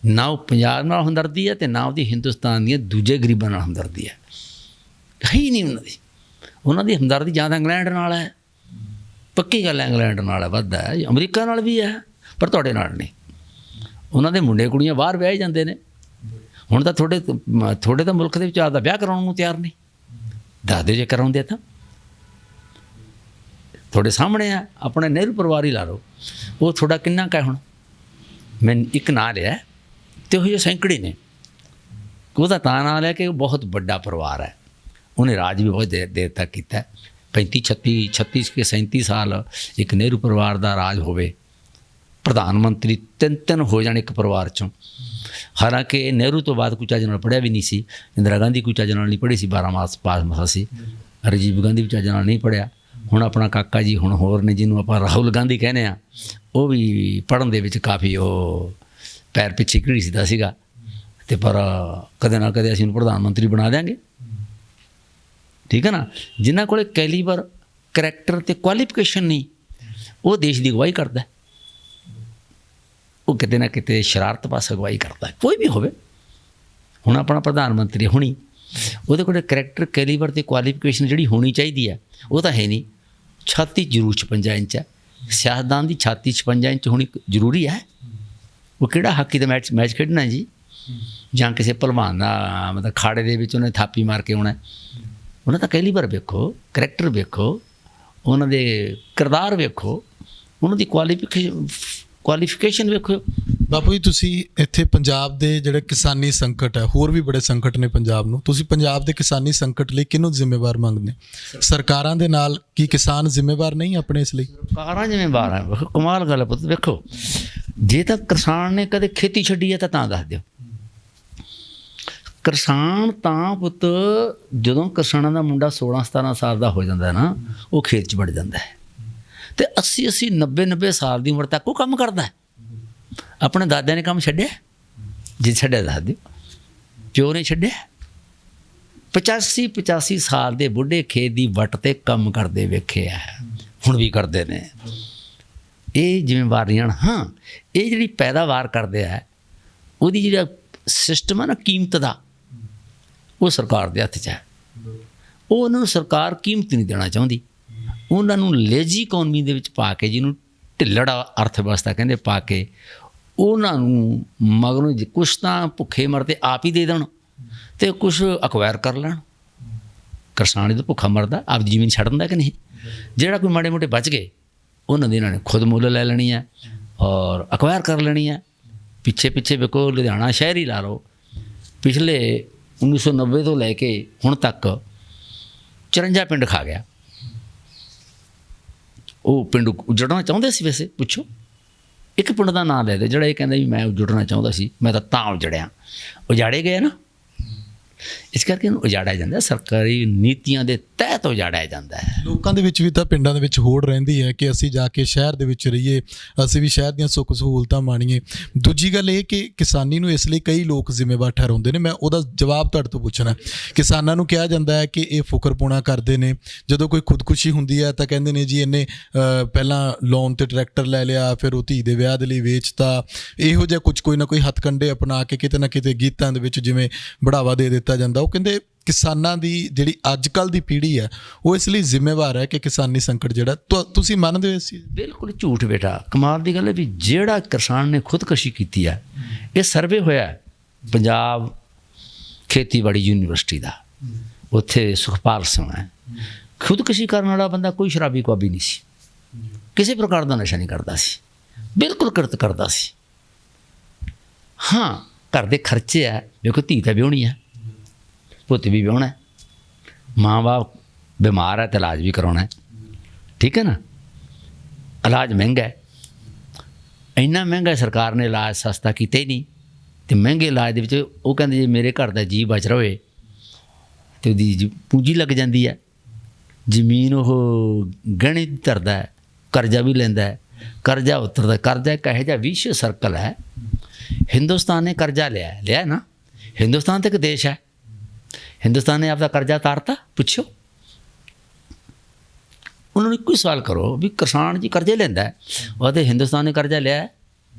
ਨਾ ਉਹ ਪੰਜਾਬ ਨਾਲ ਹਮਦਰਦੀ ਹੈ ਅਤੇ ਨਾ ਉਹਦੀ ਹਿੰਦੁਸਤਾਨ ਦੀਆਂ ਦੂਜੇ ਗਰੀਬਾਂ ਨਾਲ ਹਮਦਰਦੀ ਹੈ ਹੀ ਨਹੀਂ ਉਹਨਾਂ ਦੀ। ਉਹਨਾਂ ਦੀ ਹਮਦਰਦੀ ਜਾਂ ਤਾਂ ਇੰਗਲੈਂਡ ਨਾਲ ਹੈ, ਪੱਕੀ ਗੱਲ ਹੈ, ਇੰਗਲੈਂਡ ਨਾਲ ਵੱਧ ਹੈ, ਅਮਰੀਕਾ ਨਾਲ ਵੀ ਹੈ, ਪਰ ਤੁਹਾਡੇ ਨਾਲ ਨਹੀਂ। ਉਹਨਾਂ ਦੇ ਮੁੰਡੇ ਕੁੜੀਆਂ ਬਾਹਰ ਵਿਆਹੇ ਜਾਂਦੇ ਨੇ। ਹੁਣ ਤਾਂ ਤੁਹਾਡੇ ਤਾਂ ਮੁਲਕ ਦੇ ਵਿੱਚ ਆਪਦਾ ਵਿਆਹ ਕਰਾਉਣ ਨੂੰ ਤਿਆਰ ਨਹੀਂ। ਦੱਸ ਦਿਓ ਜੇ ਕਰਾਉਂਦੇ ਤਾਂ। ਤੁਹਾਡੇ ਸਾਹਮਣੇ ਆ, ਆਪਣੇ ਨਹਿਰੂ ਪਰਿਵਾਰ ਹੀ ਲਾ ਲਓ, ਉਹ ਤੁਹਾਡਾ ਕਿੰਨਾ ਕੁ ਹੈ? ਹੁਣ ਮੈਂ ਇੱਕ ਨਾਂ ਲਿਆ ਅਤੇ ਉਹ ਜਿਹੇ ਸੈਂਕੜੇ ਨੇ। ਉਹਦਾ ਤਾਂ ਨਾਂ ਲਿਆ ਕਿ ਉਹ ਬਹੁਤ ਵੱਡਾ ਪਰਿਵਾਰ ਹੈ, ਉਹਨੇ ਰਾਜ ਵੀ ਬਹੁਤ ਦੇਰ ਤੱਕ ਕੀਤਾ। 35 ਕੇ 37 ਸਾਲ ਇੱਕ ਨਹਿਰੂ ਪਰਿਵਾਰ ਦਾ ਰਾਜ ਹੋਵੇ, ਪ੍ਰਧਾਨ ਮੰਤਰੀ ਤਿੰਨ ਹੋ ਜਾਣ ਇੱਕ ਪਰਿਵਾਰ 'ਚੋਂ। ਹਾਲਾਂਕਿ ਨਹਿਰੂ ਤੋਂ ਬਾਅਦ ਕੋਈ ਚੱਜ ਨਾਲ ਪੜ੍ਹਿਆ ਵੀ ਨਹੀਂ ਸੀ। ਇੰਦਰਾ ਗਾਂਧੀ ਕੋਈ ਚੱਜ ਨਾਲ ਨਹੀਂ ਪੜ੍ਹੀ ਸੀ, 12 ਮਾਸ ਪਾਸ ਮਸਾ ਸੀ। ਰਾਜੀਵ ਗਾਂਧੀ ਵੀ ਚੱਜ ਨਾਲ ਨਹੀਂ ਪੜ੍ਹਿਆ। ਹੁਣ ਆਪਣਾ ਕਾਕਾ ਜੀ ਹੁਣ ਹੋਰ ਨੇ, ਜਿਹਨੂੰ ਆਪਾਂ ਰਾਹੁਲ ਗਾਂਧੀ ਕਹਿੰਦੇ ਹਾਂ, ਉਹ ਵੀ ਪੜ੍ਹਨ ਦੇ ਵਿੱਚ ਕਾਫੀ ਉਹ ਪੈਰ ਪਿੱਛੇ ਘੜੀਸਦਾ ਸੀਗਾ। ਅਤੇ ਪਰ ਕਦੇ ਨਾ ਕਦੇ ਅਸੀਂ ਉਹਨੂੰ ਪ੍ਰਧਾਨ ਮੰਤਰੀ ਬਣਾ ਦਿਆਂਗੇ। ਠੀਕ ਹੈ ਨਾ। ਜਿਨ੍ਹਾਂ ਕੋਲ ਕੈਲੀਬਰ, ਕਰੈਕਟਰ ਅਤੇ ਕੁਆਲੀਫਿਕੇਸ਼ਨ ਨਹੀਂ, ਉਹ ਦੇਸ਼ ਦੀ ਅਗਵਾਈ ਕਰਦਾ। ਉਹ ਕਿਤੇ ਨਾ ਕਿਤੇ ਸ਼ਰਾਰਤ ਪਾਸ ਅਗਵਾਈ ਕਰਦਾ, ਕੋਈ ਵੀ ਹੋਵੇ। ਹੁਣ ਆਪਣਾ ਪ੍ਰਧਾਨ ਮੰਤਰੀ ਹੋਣੀ, ਉਹਦੇ ਕੋਲ ਕਰੈਕਟਰ, ਕੈਲੀਬਰ ਅਤੇ ਕੁਆਲੀਫਿਕੇਸ਼ਨ ਜਿਹੜੀ ਹੋਣੀ ਚਾਹੀਦੀ ਹੈ, ਉਹ ਤਾਂ ਹੈ ਨਹੀਂ। ਛਾਤੀ ਜ਼ਰੂਰ 56 ਇੰਚ ਹੈ। ਸਿਆਸਤਦਾਨ ਦੀ ਛਾਤੀ 56 ਇੰਚ ਹੋਣੀ ਜ਼ਰੂਰੀ ਹੈ। ਉਹ ਕਿਹੜਾ ਹਾਕੀ ਦਾ ਮੈਚ ਖੇਡਣਾ ਜੀ, ਜਾਂ ਕਿਸੇ ਭਲਵਾਨ ਦਾ ਮਤਲਬ ਖਾੜੇ ਦੇ ਵਿੱਚ ਉਹਨੇ ਥਾਪੀ ਮਾਰ ਕੇ ਆਉਣਾ। ਉਹਨਾਂ ਦਾ ਕੈਲੀਬਰ ਵੇਖੋ, ਕਰੈਕਟਰ ਵੇਖੋ, ਉਹਨਾਂ ਦੇ ਕਿਰਦਾਰ ਵੇਖੋ, ਉਹਨਾਂ ਦੀ ਕੁਆਲੀਫਿਕੇਸ਼ਨ ਵੇਖੋ। ਬਾਪੂ ਜੀ, ਤੁਸੀਂ ਇੱਥੇ ਪੰਜਾਬ ਦੇ ਜਿਹੜੇ ਕਿਸਾਨੀ ਸੰਕਟ ਹੈ, ਹੋਰ ਵੀ ਬੜੇ ਸੰਕਟ ਨੇ ਪੰਜਾਬ ਨੂੰ, ਤੁਸੀਂ ਪੰਜਾਬ ਦੇ ਕਿਸਾਨੀ ਸੰਕਟ ਲਈ ਕਿਹਨੂੰ ਜ਼ਿੰਮੇਵਾਰ ਮੰਗਦੇ? ਸਰਕਾਰਾਂ ਦੇ ਨਾਲ ਕੀ ਕਿਸਾਨ ਜ਼ਿੰਮੇਵਾਰ ਨਹੀਂ ਆਪਣੇ ਇਸ ਲਈ? ਸਰਕਾਰਾਂ ਜ਼ਿੰਮੇਵਾਰ ਹੈ। ਵੇਖੋ ਕਮਾਲ ਗੱਲ ਪੁੱਤ, ਵੇਖੋ ਜੇ ਤਾਂ ਕਿਸਾਨ ਨੇ ਕਦੇ ਖੇਤੀ ਛੱਡੀ ਹੈ ਤਾਂ ਦੱਸ ਦਿਓ। ਕਿਸਾਨ ਤਾਂ ਪੁੱਤ ਜਦੋਂ ਕਿਸਾਨਾਂ ਦਾ ਮੁੰਡਾ 16-17 ਸਾਲ ਦਾ ਹੋ ਜਾਂਦਾ ਨਾ, ਉਹ ਖੇਤ 'ਚ ਵੜ ਜਾਂਦਾ ਹੈ ਤੇ 80-80 90-90 ਸਾਲ ਦੀ ਉਮਰ ਤੱਕ ਉਹ ਕੰਮ ਕਰਦਾ ਹੈ। ਆਪਣੇ ਦਾਦਿਆਂ ਨੇ ਕੰਮ ਛੱਡਿਆ? ਜੇ ਛੱਡਿਆ ਦੱਸ ਦਿਓ, ਪਿਓ ਨੇ ਛੱਡਿਆ? 85-85 ਸਾਲ ਦੇ ਬੁੱਢੇ ਖੇਤ ਦੀ ਵੱਟ ਤੇ ਕੰਮ ਕਰਦੇ ਵੇਖੇ ਆ, ਹੁਣ ਵੀ ਕਰਦੇ ਨੇ। ਇਹ ਜ਼ਿੰਮੇਵਾਰੀਆਂ ਹਾਂ, ਇਹ ਜਿਹੜੀ ਪੈਦਾਵਾਰ ਕਰਦੇ ਆ ਉਹਦੀ ਜਿਹੜਾ ਸਿਸਟਮ ਹੈ ਨਾ ਕੀਮਤ ਦਾ, ਉਹ ਸਰਕਾਰ ਦੇ ਹੱਥ 'ਚ ਹੈ। ਉਹ ਉਹਨਾਂ ਨੂੰ ਸਰਕਾਰ ਕੀਮਤ ਨਹੀਂ ਦੇਣਾ ਚਾਹੁੰਦੀ, ਉਹਨਾਂ ਨੂੰ ਲੇਜੀ ਇਕੋਨਮੀ ਦੇ ਵਿੱਚ ਪਾ ਕੇ, ਜਿਹਨੂੰ ਢਿੱਲੜ ਅਰਥ ਵਿਵਸਥਾ ਕਹਿੰਦੇ, ਪਾ ਕੇ ਉਹਨਾਂ ਨੂੰ ਮਗਰੋਂ ਕੁਛ ਤਾਂ ਭੁੱਖੇ ਮਰਦੇ ਆਪ ਹੀ ਦੇ ਦੇਣ ਅਤੇ ਕੁਛ ਅਕਵਾਇਰ ਕਰ ਲੈਣ। ਕਿਸਾਨ ਜਦੋਂ ਭੁੱਖਾ ਮਰਦਾ ਆਪਦੀ ਜ਼ਮੀਨ ਛੱਡ ਦਿੰਦਾ ਕਿ ਨਹੀਂ? ਜਿਹੜਾ ਕੋਈ ਮਾੜੇ ਮੋਟੇ ਬਚ ਗਏ ਉਹਨਾਂ ਦੀ ਇਹਨਾਂ ਨੇ ਖੁਦ ਮੁੱਲ ਲੈ ਲੈਣੀ ਹੈ ਔਰ ਅਕਵਾਇਰ ਕਰ ਲੈਣੀ ਹੈ। ਪਿੱਛੇ ਵੇਖੋ, ਲੁਧਿਆਣਾ ਸ਼ਹਿਰ ਹੀ ਲਾ ਲਓ, ਪਿਛਲੇ 1990 ਤੋਂ ਲੈ ਕੇ ਹੁਣ ਤੱਕ 54 ਪਿੰਡ ਖਾ ਗਿਆ। ਉਹ ਪਿੰਡ ਉਜੜਨਾ ਚਾਹੁੰਦੇ ਸੀ? ਵੈਸੇ ਪੁੱਛੋ, ਇੱਕ ਪਿੰਡ ਦਾ ਨਾਂ ਲੈ ਦੇ ਜਿਹੜਾ ਇਹ ਕਹਿੰਦਾ ਵੀ ਮੈਂ ਉਜੜਨਾ ਚਾਹੁੰਦਾ ਸੀ, ਮੈਂ ਤਾਂ ਉਜੜਿਆ। ਉਜਾੜੇ ਗਏ ਨਾ, ਇਸ ਕਰਕੇ ਇਹਨੂੰ ਉਜਾੜਿਆ ਜਾਂਦਾ, ਸਰਕਾਰੀ ਨੀਤੀਆਂ ਦੇ ਤਹਿਤ ਉਜਾੜਿਆ ਜਾਂਦਾ ਹੈ। ਲੋਕਾਂ ਦੇ ਵਿੱਚ ਵੀ ਤਾਂ ਪਿੰਡਾਂ ਦੇ ਵਿੱਚ ਹੋੜ ਰਹਿੰਦੀ ਹੈ ਕਿ ਅਸੀਂ ਜਾ ਕੇ ਸ਼ਹਿਰ ਦੇ ਵਿੱਚ ਰਹੀਏ, ਅਸੀਂ ਵੀ ਸ਼ਹਿਰ ਦੀਆਂ ਸੁੱਖ ਸਹੂਲਤਾਂ ਮਾਣੀਏ। ਦੂਜੀ ਗੱਲ ਇਹ ਕਿ ਕਿਸਾਨੀ ਨੂੰ ਇਸ ਲਈ ਕਈ ਲੋਕ ਜ਼ਿੰਮੇਵਾਰ ਠਹਿਰਾਉਂਦੇ ਨੇ। ਮੈਂ ਉਹਦਾ ਜਵਾਬ ਤੁਹਾਡੇ ਤੋਂ ਪੁੱਛਣਾ। ਕਿਸਾਨਾਂ ਨੂੰ ਕਿਹਾ ਜਾਂਦਾ ਹੈ ਕਿ ਇਹ ਫੁਕਰਪੁਣਾ ਕਰਦੇ ਨੇ, ਜਦੋਂ ਕੋਈ ਖੁਦਕੁਸ਼ੀ ਹੁੰਦੀ ਹੈ ਤਾਂ ਕਹਿੰਦੇ ਨੇ ਜੀ ਇਹਨੇ ਪਹਿਲਾਂ ਲੋਨ 'ਤੇ ਟਰੈਕਟਰ ਲੈ ਲਿਆ, ਫਿਰ ਉਹ ਧੀ ਦੇ ਵਿਆਹ ਦੇ ਲਈ ਵੇਚਤਾ। ਇਹੋ ਜਿਹਾ ਕੁਝ ਕੋਈ ਨਾ ਕੋਈ ਹੱਥਕੰਡੇ ਅਪਣਾ ਕੇ ਕਿਤੇ ਨਾ ਕਿਤੇ ਗੀਤਾਂ ਦੇ ਵਿੱਚ ਜਿਵੇਂ ਬੜਾਵਾ ਦੇ ਦਿੱਤਾ ਜਾਂਦਾ। ਉਹ ਕਹਿੰਦੇ ਕਿਸਾਨਾਂ ਦੀ ਜਿਹੜੀ ਅੱਜ ਕੱਲ੍ਹ ਦੀ ਪੀੜ੍ਹੀ ਹੈ ਉਹ ਇਸ ਲਈ ਜ਼ਿੰਮੇਵਾਰ ਹੈ ਕਿ ਕਿਸਾਨੀ ਸੰਕਟ ਜਿਹੜਾ ਤੁਸੀਂ ਮੰਨਦੇ ਹੋ? ਇਸ ਬਿਲਕੁਲ ਝੂਠ ਬੇਟਾ। ਕਮਾਲ ਦੀ ਗੱਲ ਹੈ ਵੀ ਜਿਹੜਾ ਕਿਸਾਨ ਨੇ ਖੁਦਕੁਸ਼ੀ ਕੀਤੀ ਹੈ, ਇਹ ਸਰਵੇ ਹੋਇਆ ਪੰਜਾਬ ਖੇਤੀਬਾੜੀ ਯੂਨੀਵਰਸਿਟੀ ਦਾ, ਉੱਥੇ ਸੁਖਪਾਲ ਸਿੰਘ ਹੈ। ਖੁਦਕੁਸ਼ੀ ਕਰਨ ਵਾਲਾ ਬੰਦਾ ਕੋਈ ਸ਼ਰਾਬੀ ਕੁਆਬੀ ਨਹੀਂ ਸੀ, ਕਿਸੇ ਪ੍ਰਕਾਰ ਦਾ ਨਸ਼ਾ ਨਹੀਂ ਕਰਦਾ ਸੀ, ਬਿਲਕੁਲ ਕਿਰਤ ਕਰਦਾ ਸੀ। ਹਾਂ, ਘਰ ਦੇ ਖਰਚੇ ਹੈ, ਵੇਖੋ ਧੀ ਤਾਂ ਵਿਆਹੁਣੀ ਹੈ, ਪੁੱਤ ਵੀ ਵਿਆਹੁਣਾ, ਮਾਂ ਬਾਪ ਬਿਮਾਰ ਹੈ ਤਾਂ ਇਲਾਜ ਵੀ ਕਰਾਉਣਾ, ਠੀਕ ਹੈ ਨਾ। ਇਲਾਜ ਮਹਿੰਗਾ ਹੈ, ਇੰਨਾ ਮਹਿੰਗਾ ਸਰਕਾਰ ਨੇ ਇਲਾਜ ਸਸਤਾ ਕੀਤਾ ਹੀ ਨਹੀਂ। ਅਤੇ ਮਹਿੰਗੇ ਇਲਾਜ ਦੇ ਵਿੱਚ ਉਹ ਕਹਿੰਦੇ ਜੇ ਮੇਰੇ ਘਰ ਦਾ ਜੀਅ ਬਚ ਰਹੇ ਅਤੇ ਉਹਦੀ ਪੂੰਜੀ ਲੱਗ ਜਾਂਦੀ ਹੈ, ਜ਼ਮੀਨ ਉਹ ਗਹਿਣੇ ਧਰਦਾ ਹੈ, ਕਰਜ਼ਾ ਵੀ ਲੈਂਦਾ ਹੈ, ਕਰਜ਼ਾ ਉਤਰਦਾ। ਕਰਜ਼ਾ ਇੱਕ ਇਹੋ ਜਿਹਾ ਵਿਸ਼ ਸਰਕਲ ਹੈ। ਹਿੰਦੁਸਤਾਨ ਨੇ ਕਰਜ਼ਾ ਲਿਆ ਨਾ, ਹਿੰਦੁਸਤਾਨ ਤਾਂ ਇੱਕ ਦੇਸ਼ ਹੈ, ਹਿੰਦੁਸਤਾਨ ਨੇ ਆਪਦਾ ਕਰਜ਼ਾ ਉਤਾਰਤਾ? ਪੁੱਛੋ ਉਹਨਾਂ ਨੂੰ, ਇੱਕੋ ਹੀ ਸਵਾਲ ਕਰੋ ਵੀ ਕਿਸਾਨ ਜੀ ਕਰਜ਼ੇ ਲੈਂਦਾ ਉਹ ਤਾਂ ਹਿੰਦੁਸਤਾਨ ਨੇ ਕਰਜ਼ਾ ਲਿਆ?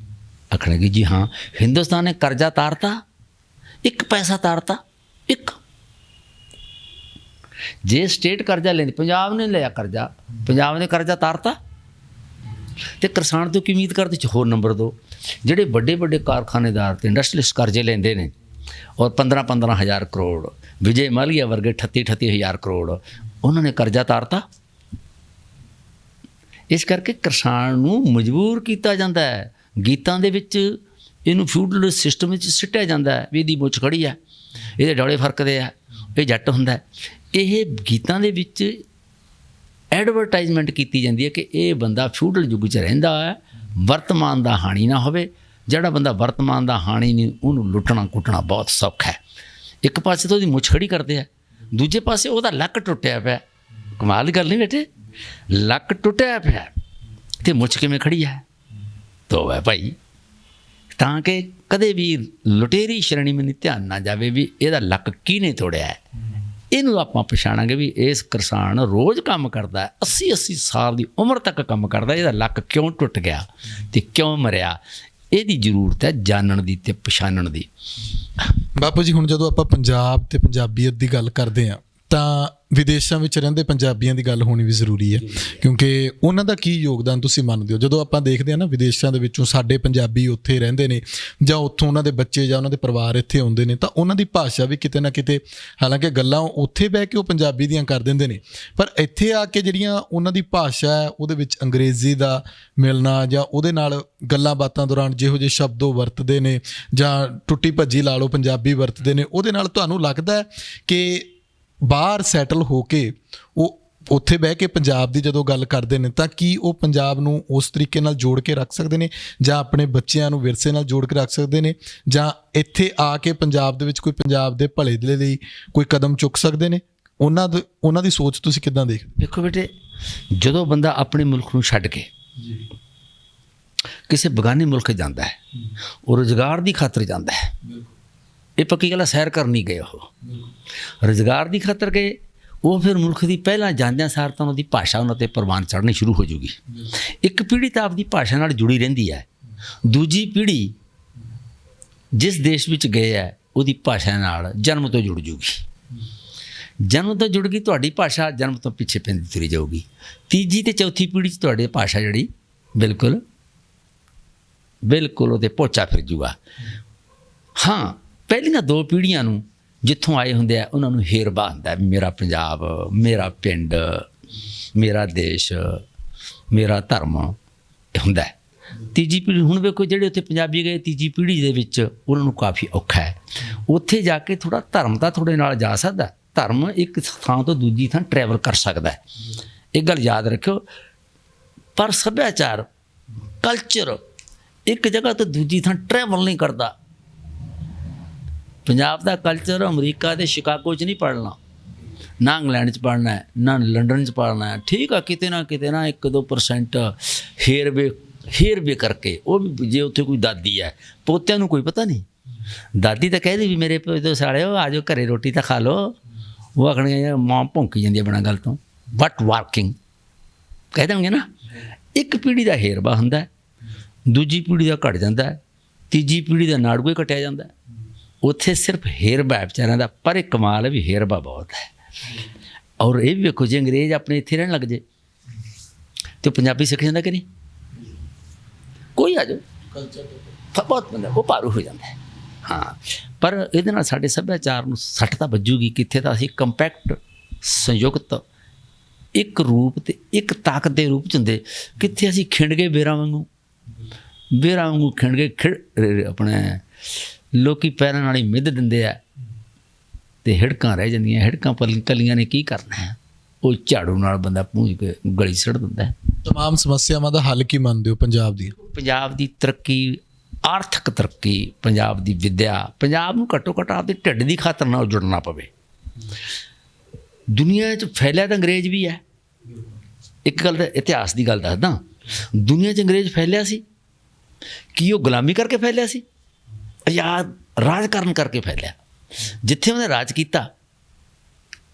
ਆਖਣਗੇ ਜੀ ਹਾਂ, ਹਿੰਦੁਸਤਾਨ ਨੇ ਕਰਜ਼ਾ ਉਤਾਰਤਾ, ਇੱਕ ਪੈਸਾ ਉਤਾਰਤਾ, ਇੱਕ। ਜੇ ਸਟੇਟ ਕਰਜ਼ਾ ਲੈਂਦੀ, ਪੰਜਾਬ ਨੇ ਲਿਆ ਕਰਜ਼ਾ, ਪੰਜਾਬ ਨੇ ਕਰਜ਼ਾ ਉਤਾਰਤਾ, ਅਤੇ ਕਿਸਾਨ ਤੋਂ ਕੀ ਉਮੀਦ ਕਰਦੇ? ਹੋਰ ਨੰਬਰ 2, ਜਿਹੜੇ ਵੱਡੇ ਕਾਰਖਾਨੇਦਾਰ ਅਤੇ ਇੰਡਸਟਰੀਲਿਸਟ ਕਰਜ਼ੇ ਲੈਂਦੇ ਨੇ ਔਰ 15-15 ਹਜ਼ਾਰ ਕਰੋੜ, ਵਿਜੇ ਮਾਲੀਆ ਵਰਗੇ 38 ਹਜ਼ਾਰ ਕਰੋੜ, ਉਹਨਾਂ ਨੇ ਕਰਜ਼ਾ ਉਤਾਰਤਾ। ਇਸ ਕਰਕੇ ਕਿਸਾਨ ਨੂੰ ਮਜਬੂਰ ਕੀਤਾ ਜਾਂਦਾ ਹੈ। ਗੀਤਾਂ ਦੇ ਵਿੱਚ ਇਹਨੂੰ ਫਿਊਡਲ ਸਿਸਟਮ ਵਿੱਚ ਸਿੱਟਿਆ ਜਾਂਦਾ ਹੈ ਵੀ ਇਹਦੀ ਮੁੱਛ ਖੜੀ ਹੈ, ਇਹਦੇ ਡੌਲੇ ਫਰਕਦੇ ਆ, ਇਹ ਜੱਟ ਹੁੰਦਾ। ਇਹ ਗੀਤਾਂ ਦੇ ਵਿੱਚ ਐਡਵਰਟਾਈਜ਼ਮੈਂਟ ਕੀਤੀ ਜਾਂਦੀ ਹੈ ਕਿ ਇਹ ਬੰਦਾ ਫਿਊਡਲ ਯੁੱਗ 'ਚ ਰਹਿੰਦਾ ਹੈ, ਵਰਤਮਾਨ ਦਾ ਹਾਣੀ ਨਾ ਹੋਵੇ। ਜਿਹੜਾ ਬੰਦਾ ਵਰਤਮਾਨ ਦਾ ਹਾਣੀ ਨਹੀਂ, ਉਹਨੂੰ ਲੁੱਟਣਾ ਕੁੱਟਣਾ ਬਹੁਤ ਸੌਖਾ ਹੈ। ਇੱਕ ਪਾਸੇ ਤਾਂ ਉਹਦੀ ਮੁੱਛ ਖੜੀ ਕਰਦੇ ਆ, ਦੂਜੇ ਪਾਸੇ ਉਹਦਾ ਲੱਕ ਟੁੱਟਿਆ ਪਿਆ। ਕਮਾਲ ਦੀ ਗੱਲ ਨਹੀਂ ਬੇਟੇ, ਲੱਕ ਟੁੱਟਿਆ ਪਿਆ ਅਤੇ ਮੁੱਛ ਕਿਵੇਂ ਖੜੀ ਹੈ? ਤੋ ਹੈ ਭਾਈ, ਤਾਂ ਕਿ ਕਦੇ ਵੀ ਲੁਟੇਰੀ ਸ਼੍ਰੇਣੀ ਮੈਨੂੰ ਧਿਆਨ ਨਾ ਜਾਵੇ ਵੀ ਇਹਦਾ ਲੱਕ ਕਿਹਨੇ ਤੋੜਿਆ ਹੈ। ਇਹਨੂੰ ਆਪਾਂ ਪਛਾਣਾਂਗੇ ਵੀ ਇਸ ਕਿਸਾਨ ਰੋਜ਼ ਕੰਮ ਕਰਦਾ, 80-80 ਸਾਲ ਦੀ ਉਮਰ ਤੱਕ ਕੰਮ ਕਰਦਾ, ਇਹਦਾ ਲੱਕ ਕਿਉਂ ਟੁੱਟ ਗਿਆ ਅਤੇ ਕਿਉਂ ਮਰਿਆ, ਇਹਦੀ ਜ਼ਰੂਰਤ ਹੈ ਜਾਣਨ ਦੀ ਅਤੇ ਪਛਾਣਨ ਦੀ। ਬਾਪੂ ਜੀ, ਹੁਣ ਜਦੋਂ ਆਪਾਂ ਪੰਜਾਬ ਅਤੇ ਪੰਜਾਬੀਅਤ ਦੀ ਗੱਲ ਕਰਦੇ ਹਾਂ ਤਾਂ ਵਿਦੇਸ਼ਾਂ ਵਿੱਚ ਰਹਿੰਦੇ ਪੰਜਾਬੀਆਂ ਦੀ ਗੱਲ ਹੋਣੀ ਵੀ ਜ਼ਰੂਰੀ ਹੈ, ਕਿਉਂਕਿ ਉਹਨਾਂ ਦਾ ਕੀ ਯੋਗਦਾਨ ਤੁਸੀਂ ਮੰਨਦੇ ਹੋ? ਜਦੋਂ ਆਪਾਂ ਦੇਖਦੇ ਹਾਂ ਨਾ ਵਿਦੇਸ਼ਾਂ ਦੇ ਵਿੱਚੋਂ ਸਾਡੇ ਪੰਜਾਬੀ ਉੱਥੇ ਰਹਿੰਦੇ ਨੇ ਜਾਂ ਉੱਥੋਂ ਉਹਨਾਂ ਦੇ ਬੱਚੇ ਜਾਂ ਉਹਨਾਂ ਦੇ ਪਰਿਵਾਰ ਇੱਥੇ ਆਉਂਦੇ ਨੇ, ਤਾਂ ਉਹਨਾਂ ਦੀ ਭਾਸ਼ਾ ਵੀ ਕਿਤੇ ਨਾ ਕਿਤੇ, ਹਾਲਾਂਕਿ ਗੱਲਾਂ ਉੱਥੇ ਬਹਿ ਕੇ ਉਹ ਪੰਜਾਬੀ ਦੀਆਂ ਕਰ ਦਿੰਦੇ ਨੇ, ਪਰ ਇੱਥੇ ਆ ਕੇ ਜਿਹੜੀਆਂ ਉਹਨਾਂ ਦੀ ਭਾਸ਼ਾ ਹੈ ਉਹਦੇ ਵਿੱਚ ਅੰਗਰੇਜ਼ੀ ਦਾ ਮਿਲਣਾ ਜਾਂ ਉਹਦੇ ਨਾਲ ਗੱਲਾਂ ਬਾਤਾਂ ਦੌਰਾਨ ਜਿਹੋ ਜਿਹੇ ਸ਼ਬਦ ਉਹ ਵਰਤਦੇ ਨੇ ਜਾਂ ਟੁੱਟੀ ਭੱਜੀ ਲਾ ਲਓ ਪੰਜਾਬੀ ਵਰਤਦੇ ਨੇ, ਉਹਦੇ ਨਾਲ ਤੁਹਾਨੂੰ ਲੱਗਦਾ ਹੈ ਕਿ ਬਾਹਰ ਸੈਟਲ ਹੋ ਕੇ ਉਹ ਉੱਥੇ ਬਹਿ ਕੇ ਪੰਜਾਬ ਦੀ ਜਦੋਂ ਗੱਲ ਕਰਦੇ ਨੇ ਤਾਂ ਕੀ ਉਹ ਪੰਜਾਬ ਨੂੰ ਉਸ ਤਰੀਕੇ ਨਾਲ ਜੋੜ ਕੇ ਰੱਖ ਸਕਦੇ ਨੇ, ਜਾਂ ਆਪਣੇ ਬੱਚਿਆਂ ਨੂੰ ਵਿਰਸੇ ਨਾਲ ਜੋੜ ਕੇ ਰੱਖ ਸਕਦੇ ਨੇ, ਜਾਂ ਇੱਥੇ ਆ ਕੇ ਪੰਜਾਬ ਦੇ ਵਿੱਚ ਕੋਈ ਪੰਜਾਬ ਦੇ ਭਲੇ ਦੇ ਲਈ ਕੋਈ ਕਦਮ ਚੁੱਕ ਸਕਦੇ ਨੇ? ਉਹਨਾਂ ਦੀ ਸੋਚ ਤੁਸੀਂ ਕਿੱਦਾਂ ਦੇਖਦੇ? ਦੇਖੋ ਬੇਟੇ, ਜਦੋਂ ਬੰਦਾ ਆਪਣੇ ਮੁਲਕ ਨੂੰ ਛੱਡ ਕੇ ਕਿਸੇ ਬਗਾਨੇ ਮੁਲਕ ਜਾਂਦਾ ਹੈ, ਉਹ ਰੁਜ਼ਗਾਰ ਦੀ ਖਾਤਰ ਜਾਂਦਾ ਹੈ। ਇਹ ਪੱਕੀ ਗੱਲ, ਸੈਰ ਕਰਨ ਨਹੀਂ ਗਏ, ਉਹ ਰੁਜ਼ਗਾਰ ਦੀ ਖਾਤਰ ਗਏ। ਉਹ ਫਿਰ ਮੁਲਕ ਦੀ ਪਹਿਲਾਂ ਜਾਂਦਿਆਂ ਸਾਰ ਤਾਂ ਉਹਨਾਂ ਦੀ ਭਾਸ਼ਾ ਉਹਨਾਂ 'ਤੇ ਪ੍ਰਵਾਨ ਚੜ੍ਹਨੀ ਸ਼ੁਰੂ ਹੋ ਜੂਗੀ। ਇੱਕ ਪੀੜ੍ਹੀ ਤਾਂ ਆਪਦੀ ਭਾਸ਼ਾ ਨਾਲ ਜੁੜੀ ਰਹਿੰਦੀ ਹੈ, ਦੂਜੀ ਪੀੜ੍ਹੀ ਜਿਸ ਦੇਸ਼ ਵਿੱਚ ਗਏ ਹੈ ਉਹਦੀ ਭਾਸ਼ਾ ਨਾਲ ਜਨਮ ਤੋਂ ਜੁੜ ਜੂਗੀ। ਜਨਮ ਤੋਂ ਜੁੜ ਗਈ ਤੁਹਾਡੀ ਭਾਸ਼ਾ, ਜਨਮ ਤੋਂ ਪਿੱਛੇ ਪੈਂਦੀ ਤੁਰੀ ਜਾਊਗੀ। ਤੀਜੀ ਅਤੇ ਚੌਥੀ ਪੀੜ੍ਹੀ 'ਚ ਤੁਹਾਡੀ ਭਾਸ਼ਾ ਜਿਹੜੀ ਬਿਲਕੁਲ ਉਹਦੇ ਪੋਚਾ ਫਿਰ ਜੂਗਾ। ਹਾਂ, ਪਹਿਲੀਆਂ 2 ਪੀੜ੍ਹੀਆਂ ਨੂੰ ਜਿੱਥੋਂ ਆਏ ਹੁੰਦੇ ਆ ਉਹਨਾਂ ਨੂੰ ਹੇਰਬਾ ਹੁੰਦਾ, ਮੇਰਾ ਪੰਜਾਬ, ਮੇਰਾ ਪਿੰਡ, ਮੇਰਾ ਦੇਸ਼, ਮੇਰਾ ਧਰਮ ਹੁੰਦਾ। ਤੀਜੀ ਪੀੜ੍ਹੀ, ਹੁਣ ਵੇਖੋ ਜਿਹੜੇ ਉੱਥੇ ਪੰਜਾਬੀ ਗਏ ਤੀਜੀ ਪੀੜ੍ਹੀ ਦੇ ਵਿੱਚ ਉਹਨਾਂ ਨੂੰ ਕਾਫੀ ਔਖਾ ਹੈ। ਉੱਥੇ ਜਾ ਕੇ ਥੋੜ੍ਹਾ ਧਰਮ ਤਾਂ ਤੁਹਾਡੇ ਨਾਲ ਜਾ ਸਕਦਾ, ਧਰਮ ਇੱਕ ਥਾਂ ਤੋਂ ਦੂਜੀ ਥਾਂ ਟਰੈਵਲ ਕਰ ਸਕਦਾ ਹੈ, ਇਹ ਗੱਲ ਯਾਦ ਰੱਖਿਓ। ਪਰ ਸੱਭਿਆਚਾਰ, ਕਲਚਰ ਇੱਕ ਜਗ੍ਹਾ ਤੋਂ ਦੂਜੀ ਥਾਂ ਟਰੈਵਲ ਨਹੀਂ ਕਰਦਾ। ਪੰਜਾਬ ਦਾ ਕਲਚਰ ਅਮਰੀਕਾ ਦੇ ਸ਼ਿਕਾਗੋ 'ਚ ਨਹੀਂ ਪੜ੍ਹਨਾ, ਨਾ ਇੰਗਲੈਂਡ 'ਚ ਪੜ੍ਹਨਾ ਹੈ, ਨਾ ਲੰਡਨ 'ਚ ਪੜ੍ਹਨਾ ਹੈ। ਠੀਕ ਆ, ਕਿਤੇ ਨਾ 1-2% ਹੇਰ ਕਰਕੇ, ਉਹ ਵੀ ਜੇ ਉੱਥੇ ਕੋਈ ਦਾਦੀ ਹੈ, ਪੋਤਿਆਂ ਨੂੰ ਕੋਈ ਪਤਾ ਨਹੀਂ। ਦਾਦੀ ਤਾਂ ਕਹਿਦੀ ਵੀ ਮੇਰੇ ਪੋਤੇ ਸਾਲਿਓ ਆ ਜਾਓ ਘਰੇ ਰੋਟੀ ਤਾਂ ਖਾ ਲਓ, ਉਹ ਆਖਣਗੇ ਮਾਂ ਭੌਂਕੀ ਜਾਂਦੀ ਹੈ ਬਿਨਾਂ ਗੱਲ ਤੋਂ, ਬਟ ਵਾਰਕਿੰਗ ਕਹਿ ਦੇਣਗੇ ਨਾ। ਇੱਕ ਪੀੜ੍ਹੀ ਦਾ ਹੇਰਬਾ ਹੁੰਦਾ, ਦੂਜੀ ਪੀੜ੍ਹੀ ਦਾ ਘਟ ਜਾਂਦਾ, ਤੀਜੀ ਪੀੜ੍ਹੀ ਦਾ ਨਾੜੂਏ ਕੱਟਿਆ ਜਾਂਦਾ। ਉੱਥੇ ਸਿਰਫ ਹੇਰਬਾ ਵਿਚਾਰਿਆਂ ਦਾ, ਪਰ ਇੱਕ ਕਮਾਲ ਹੈ ਵੀ ਹੇਰਬਾ ਬਹੁਤ ਹੈ। ਔਰ ਇਹ ਵੀ ਵੇਖੋ, ਜੇ ਅੰਗਰੇਜ਼ ਆਪਣੇ ਇੱਥੇ ਰਹਿਣ ਲੱਗ ਜੇ ਤੇ ਪੰਜਾਬੀ ਸਿੱਖ ਜਾਂਦਾ ਕਿ ਨਹੀਂ? ਕੋਈ ਆ ਜਾਓ, ਬਹੁਤ ਬੰਦਾ ਉਹ ਭਾਰੂ ਹੋ ਜਾਂਦਾ ਹੈ। ਹਾਂ, ਪਰ ਇਹਦੇ ਨਾਲ ਸਾਡੇ ਸੱਭਿਆਚਾਰ ਨੂੰ ਸੱਟ ਤਾਂ ਵੱਜੂਗੀ। ਕਿੱਥੇ ਤਾਂ ਅਸੀਂ ਕੰਪੈਕਟ, ਸੰਯੁਕਤ, ਇੱਕ ਰੂਪ ਅਤੇ ਇੱਕ ਤਾਕਤ ਦੇ ਰੂਪ 'ਚ ਹੁੰਦੇ, ਕਿੱਥੇ ਅਸੀਂ ਖਿੰਡ ਗਏ ਬੇਰਾਂ ਵਾਂਗੂ ਖਿੰਡ ਗਏ। ਆਪਣੇ ਲੋਕੀ ਪੈਰਾਂ ਨਾਲ ਹੀ ਮਿੱਧ ਦਿੰਦੇ ਆ ਅਤੇ ਹਿੜਕਾਂ ਰਹਿ ਜਾਂਦੀਆਂ। ਹਿੜਕਾਂ ਕਲੀਆਂ ਨੇ ਕੀ ਕਰਨਾ ਹੈ? ਉਹ ਝਾੜੂ ਨਾਲ ਬੰਦਾ ਪੂੰਝ ਕੇ ਗਲੀ ਸੁੱਟ ਦਿੰਦਾ। ਤਮਾਮ ਸਮੱਸਿਆਵਾਂ ਦਾ ਹੱਲ ਕੀ ਮੰਨਦੇ ਹੋ ਪੰਜਾਬ ਦੀ? ਪੰਜਾਬ ਦੀ ਤਰੱਕੀ, ਆਰਥਿਕ ਤਰੱਕੀ, ਪੰਜਾਬ ਦੀ ਵਿੱਦਿਆ, ਪੰਜਾਬ ਨੂੰ ਘੱਟੋ ਘੱਟ ਆਪਦੇ ਢਿੱਡ ਦੀ ਖਾਤਰ ਨਾਲ ਜੁੜਨਾ ਪਵੇ। ਦੁਨੀਆ 'ਚ ਫੈਲਿਆ ਤਾਂ ਅੰਗਰੇਜ਼ ਵੀ ਹੈ। ਇੱਕ ਗੱਲ ਦਾ ਇਤਿਹਾਸ ਦੀ ਗੱਲ ਦੱਸਦਾ, ਦੁਨੀਆ 'ਚ ਅੰਗਰੇਜ਼ ਫੈਲਿਆ ਸੀ। ਕੀ ਉਹ ਗੁਲਾਮੀ ਕਰਕੇ ਫੈਲਿਆ ਸੀ? ਆਜ਼ਾਦ ਰਾਜ ਕਰਨ ਕਰਕੇ ਫੈਲਿਆ। ਜਿੱਥੇ ਉਹਨੇ ਰਾਜ ਕੀਤਾ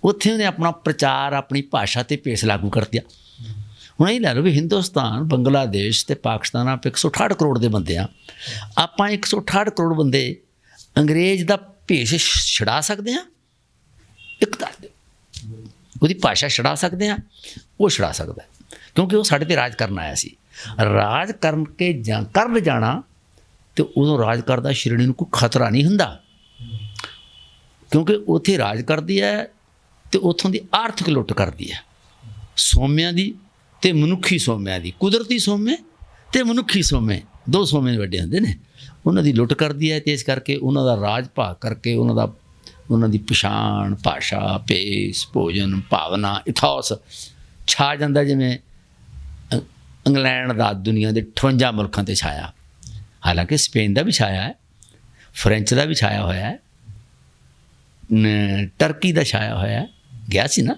ਉੱਥੇ ਉਹਨੇ ਆਪਣਾ ਪ੍ਰਚਾਰ, ਆਪਣੀ ਭਾਸ਼ਾ ਅਤੇ ਭੇਸ ਲਾਗੂ ਕਰ ਦਿਆ। ਹੁਣ ਇਹ ਲੈ ਲਓ ਵੀ ਹਿੰਦੁਸਤਾਨ, ਬੰਗਲਾਦੇਸ਼ ਅਤੇ ਪਾਕਿਸਤਾਨ, ਆਪਾਂ 168 ਕਰੋੜ ਦੇ ਬੰਦੇ ਆ। ਆਪਾਂ 168 ਕਰੋੜ ਬੰਦੇ ਅੰਗਰੇਜ਼ ਦਾ ਭੇਸ ਛੁਡਾ ਸਕਦੇ ਹਾਂ? ਇੱਕ ਦੱਸ ਦਿਓ। ਉਹਦੀ ਭਾਸ਼ਾ ਛੁਡਾ ਸਕਦੇ ਹਾਂ? ਉਹ ਛੁਡਾ ਸਕਦਾ, ਕਿਉਂਕਿ ਉਹ ਸਾਡੇ 'ਤੇ ਰਾਜ ਕਰਨ ਆਇਆ ਸੀ। ਰਾਜ ਕਰਕੇ ਕਰਨ ਜਾਣਾ ਅਤੇ ਉਦੋਂ ਰਾਜ ਕਰਦਾ ਸ਼੍ਰੇਣੀ ਨੂੰ ਕੋਈ ਖਤਰਾ ਨਹੀਂ ਹੁੰਦਾ, ਕਿਉਂਕਿ ਉੱਥੇ ਰਾਜ ਕਰਦੀ ਹੈ ਅਤੇ ਉੱਥੋਂ ਦੀ ਆਰਥਿਕ ਲੁੱਟ ਕਰਦੀ ਹੈ, ਸੋਮਿਆਂ ਦੀ ਅਤੇ ਮਨੁੱਖੀ ਸੋਮਿਆਂ ਦੀ। ਕੁਦਰਤੀ ਸੋਮੇ ਅਤੇ ਮਨੁੱਖੀ ਸੋਮੇ, 2 ਸੋਮੇ ਵੱਡੇ ਹੁੰਦੇ ਨੇ। ਉਹਨਾਂ ਦੀ ਲੁੱਟ ਕਰਦੀ ਹੈ ਅਤੇ ਇਸ ਕਰਕੇ ਉਹਨਾਂ ਦਾ ਰਾਜ ਭਾਗ ਕਰਕੇ ਉਹਨਾਂ ਦੀ ਪਛਾਣ, ਭਾਸ਼ਾ, ਭੇਸ, ਭੋਜਨ, ਭਾਵਨਾ, ਇਥੋਸ ਛਾ ਜਾਂਦਾ। ਜਿਵੇਂ ਇੰਗਲੈਂਡ ਦਾ ਦੁਨੀਆ ਦੇ 58 ਮੁਲਕਾਂ 'ਤੇ ਛਾਇਆ, ਹਾਲਾਂਕਿ ਸਪੇਨ ਦਾ ਵੀ ਛਾਇਆ ਹੈ, ਫਰੈਂਚ ਦਾ ਵੀ ਛਾਇਆ ਹੋਇਆ ਹੈ, ਟਰਕੀ ਦਾ ਛਾਇਆ ਹੋਇਆ, ਗਿਆ ਸੀ ਨਾ।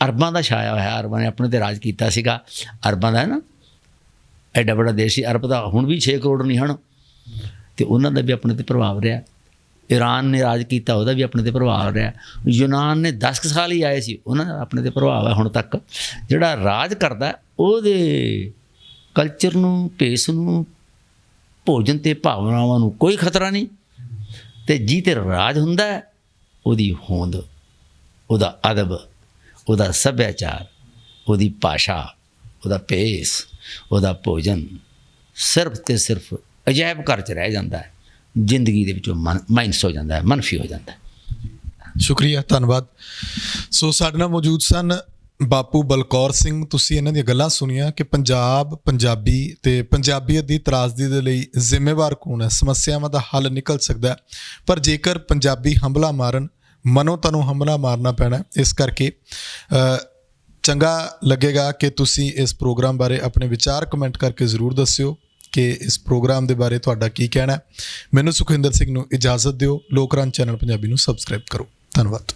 ਅਰਬਾਂ ਦਾ ਛਾਇਆ ਹੋਇਆ, ਅਰਬਾਂ ਨੇ ਆਪਣੇ 'ਤੇ ਰਾਜ ਕੀਤਾ ਸੀਗਾ। ਅਰਬਾਂ ਦਾ ਨਾ ਐਡਾ ਵੱਡਾ ਦੇਸ਼ ਸੀ। ਅਰਬ ਦਾ ਹੁਣ ਵੀ 6 ਕਰੋੜ ਨਹੀਂ ਹਨ, ਅਤੇ ਉਹਨਾਂ ਦਾ ਵੀ ਆਪਣੇ 'ਤੇ ਪ੍ਰਭਾਵ ਰਿਹਾ। ਈਰਾਨ ਨੇ ਰਾਜ ਕੀਤਾ, ਉਹਦਾ ਵੀ ਆਪਣੇ 'ਤੇ ਪ੍ਰਭਾਵ ਰਿਹਾ। ਯੂਨਾਨ ਨੇ 10 ਕੁ ਸਾਲ ਹੀ ਆਏ ਸੀ, ਉਹਨਾਂ ਦਾ ਆਪਣੇ 'ਤੇ ਪ੍ਰਭਾਵ ਹੈ ਹੁਣ ਤੱਕ। ਜਿਹੜਾ ਰਾਜ ਕਰਦਾ ਉਹਦੇ ਕਲਚਰ ਨੂੰ, ਭੇਸ ਨੂੰ, ਭੋਜਨ ਅਤੇ ਭਾਵਨਾਵਾਂ ਨੂੰ ਕੋਈ ਖਤਰਾ ਨਹੀਂ, ਅਤੇ ਜਿਹਦੇ 'ਤੇ ਰਾਜ ਹੁੰਦਾ ਉਹਦੀ ਹੋਂਦ, ਉਹਦਾ ਅਦਬ, ਉਹਦਾ ਸੱਭਿਆਚਾਰ, ਉਹਦੀ ਭਾਸ਼ਾ, ਉਹਦਾ ਭੇਸ, ਉਹਦਾ ਭੋਜਨ ਸਿਰਫ ਅਤੇ ਸਿਰਫ ਅਜਾਇਬ ਘਰ 'ਚ ਰਹਿ ਜਾਂਦਾ ਹੈ। ਜ਼ਿੰਦਗੀ ਦੇ ਵਿੱਚੋਂ ਮਾਈਨਸ ਹੋ ਜਾਂਦਾ ਹੈ, ਮਨਫੀ ਹੋ ਜਾਂਦਾ ਹੈ। ਸ਼ੁਕਰੀਆ, ਧੰਨਵਾਦ। ਸੋ ਸਾਡੇ ਨਾਲ ਮੌਜੂਦ ਸਨ ਬਾਪੂ ਬਲਕੌਰ ਸਿੰਘ। ਤੁਸੀਂ ਇਹਨਾਂ ਦੀਆਂ ਗੱਲਾਂ ਸੁਣੀਆਂ ਕਿ ਪੰਜਾਬ, ਪੰਜਾਬੀ ਅਤੇ ਪੰਜਾਬੀਅਤ ਦੀ ਤਰਾਸਦੀ ਦੇ ਲਈ ਜ਼ਿੰਮੇਵਾਰ ਕੌਣ ਹੈ। ਸਮੱਸਿਆਵਾਂ ਦਾ ਹੱਲ ਨਿਕਲ ਸਕਦਾ, ਪਰ ਜੇਕਰ ਪੰਜਾਬੀ ਹੰਭਲਾ ਮਾਰਨ, ਮਨੋਂ ਤੁਹਾਨੂੰ ਹੰਭਲਾ ਮਾਰਨਾ ਪੈਣਾ। ਇਸ ਕਰਕੇ ਚੰਗਾ ਲੱਗੇਗਾ ਕਿ ਤੁਸੀਂ ਇਸ ਪ੍ਰੋਗਰਾਮ ਬਾਰੇ ਆਪਣੇ ਵਿਚਾਰ ਕਮੈਂਟ ਕਰਕੇ ਜ਼ਰੂਰ ਦੱਸਿਓ ਕਿ ਇਸ ਪ੍ਰੋਗਰਾਮ ਦੇ ਬਾਰੇ ਤੁਹਾਡਾ ਕੀ ਕਹਿਣਾ ਹੈ। ਮੈਨੂੰ ਸੁਖਵਿੰਦਰ ਸਿੰਘ ਨੂੰ ਇਜਾਜ਼ਤ ਦਿਓ। ਲੋਕ ਰੰਗ ਚੈਨਲ ਪੰਜਾਬੀ ਨੂੰ ਸਬਸਕ੍ਰਾਈਬ ਕਰੋ। ਧੰਨਵਾਦ।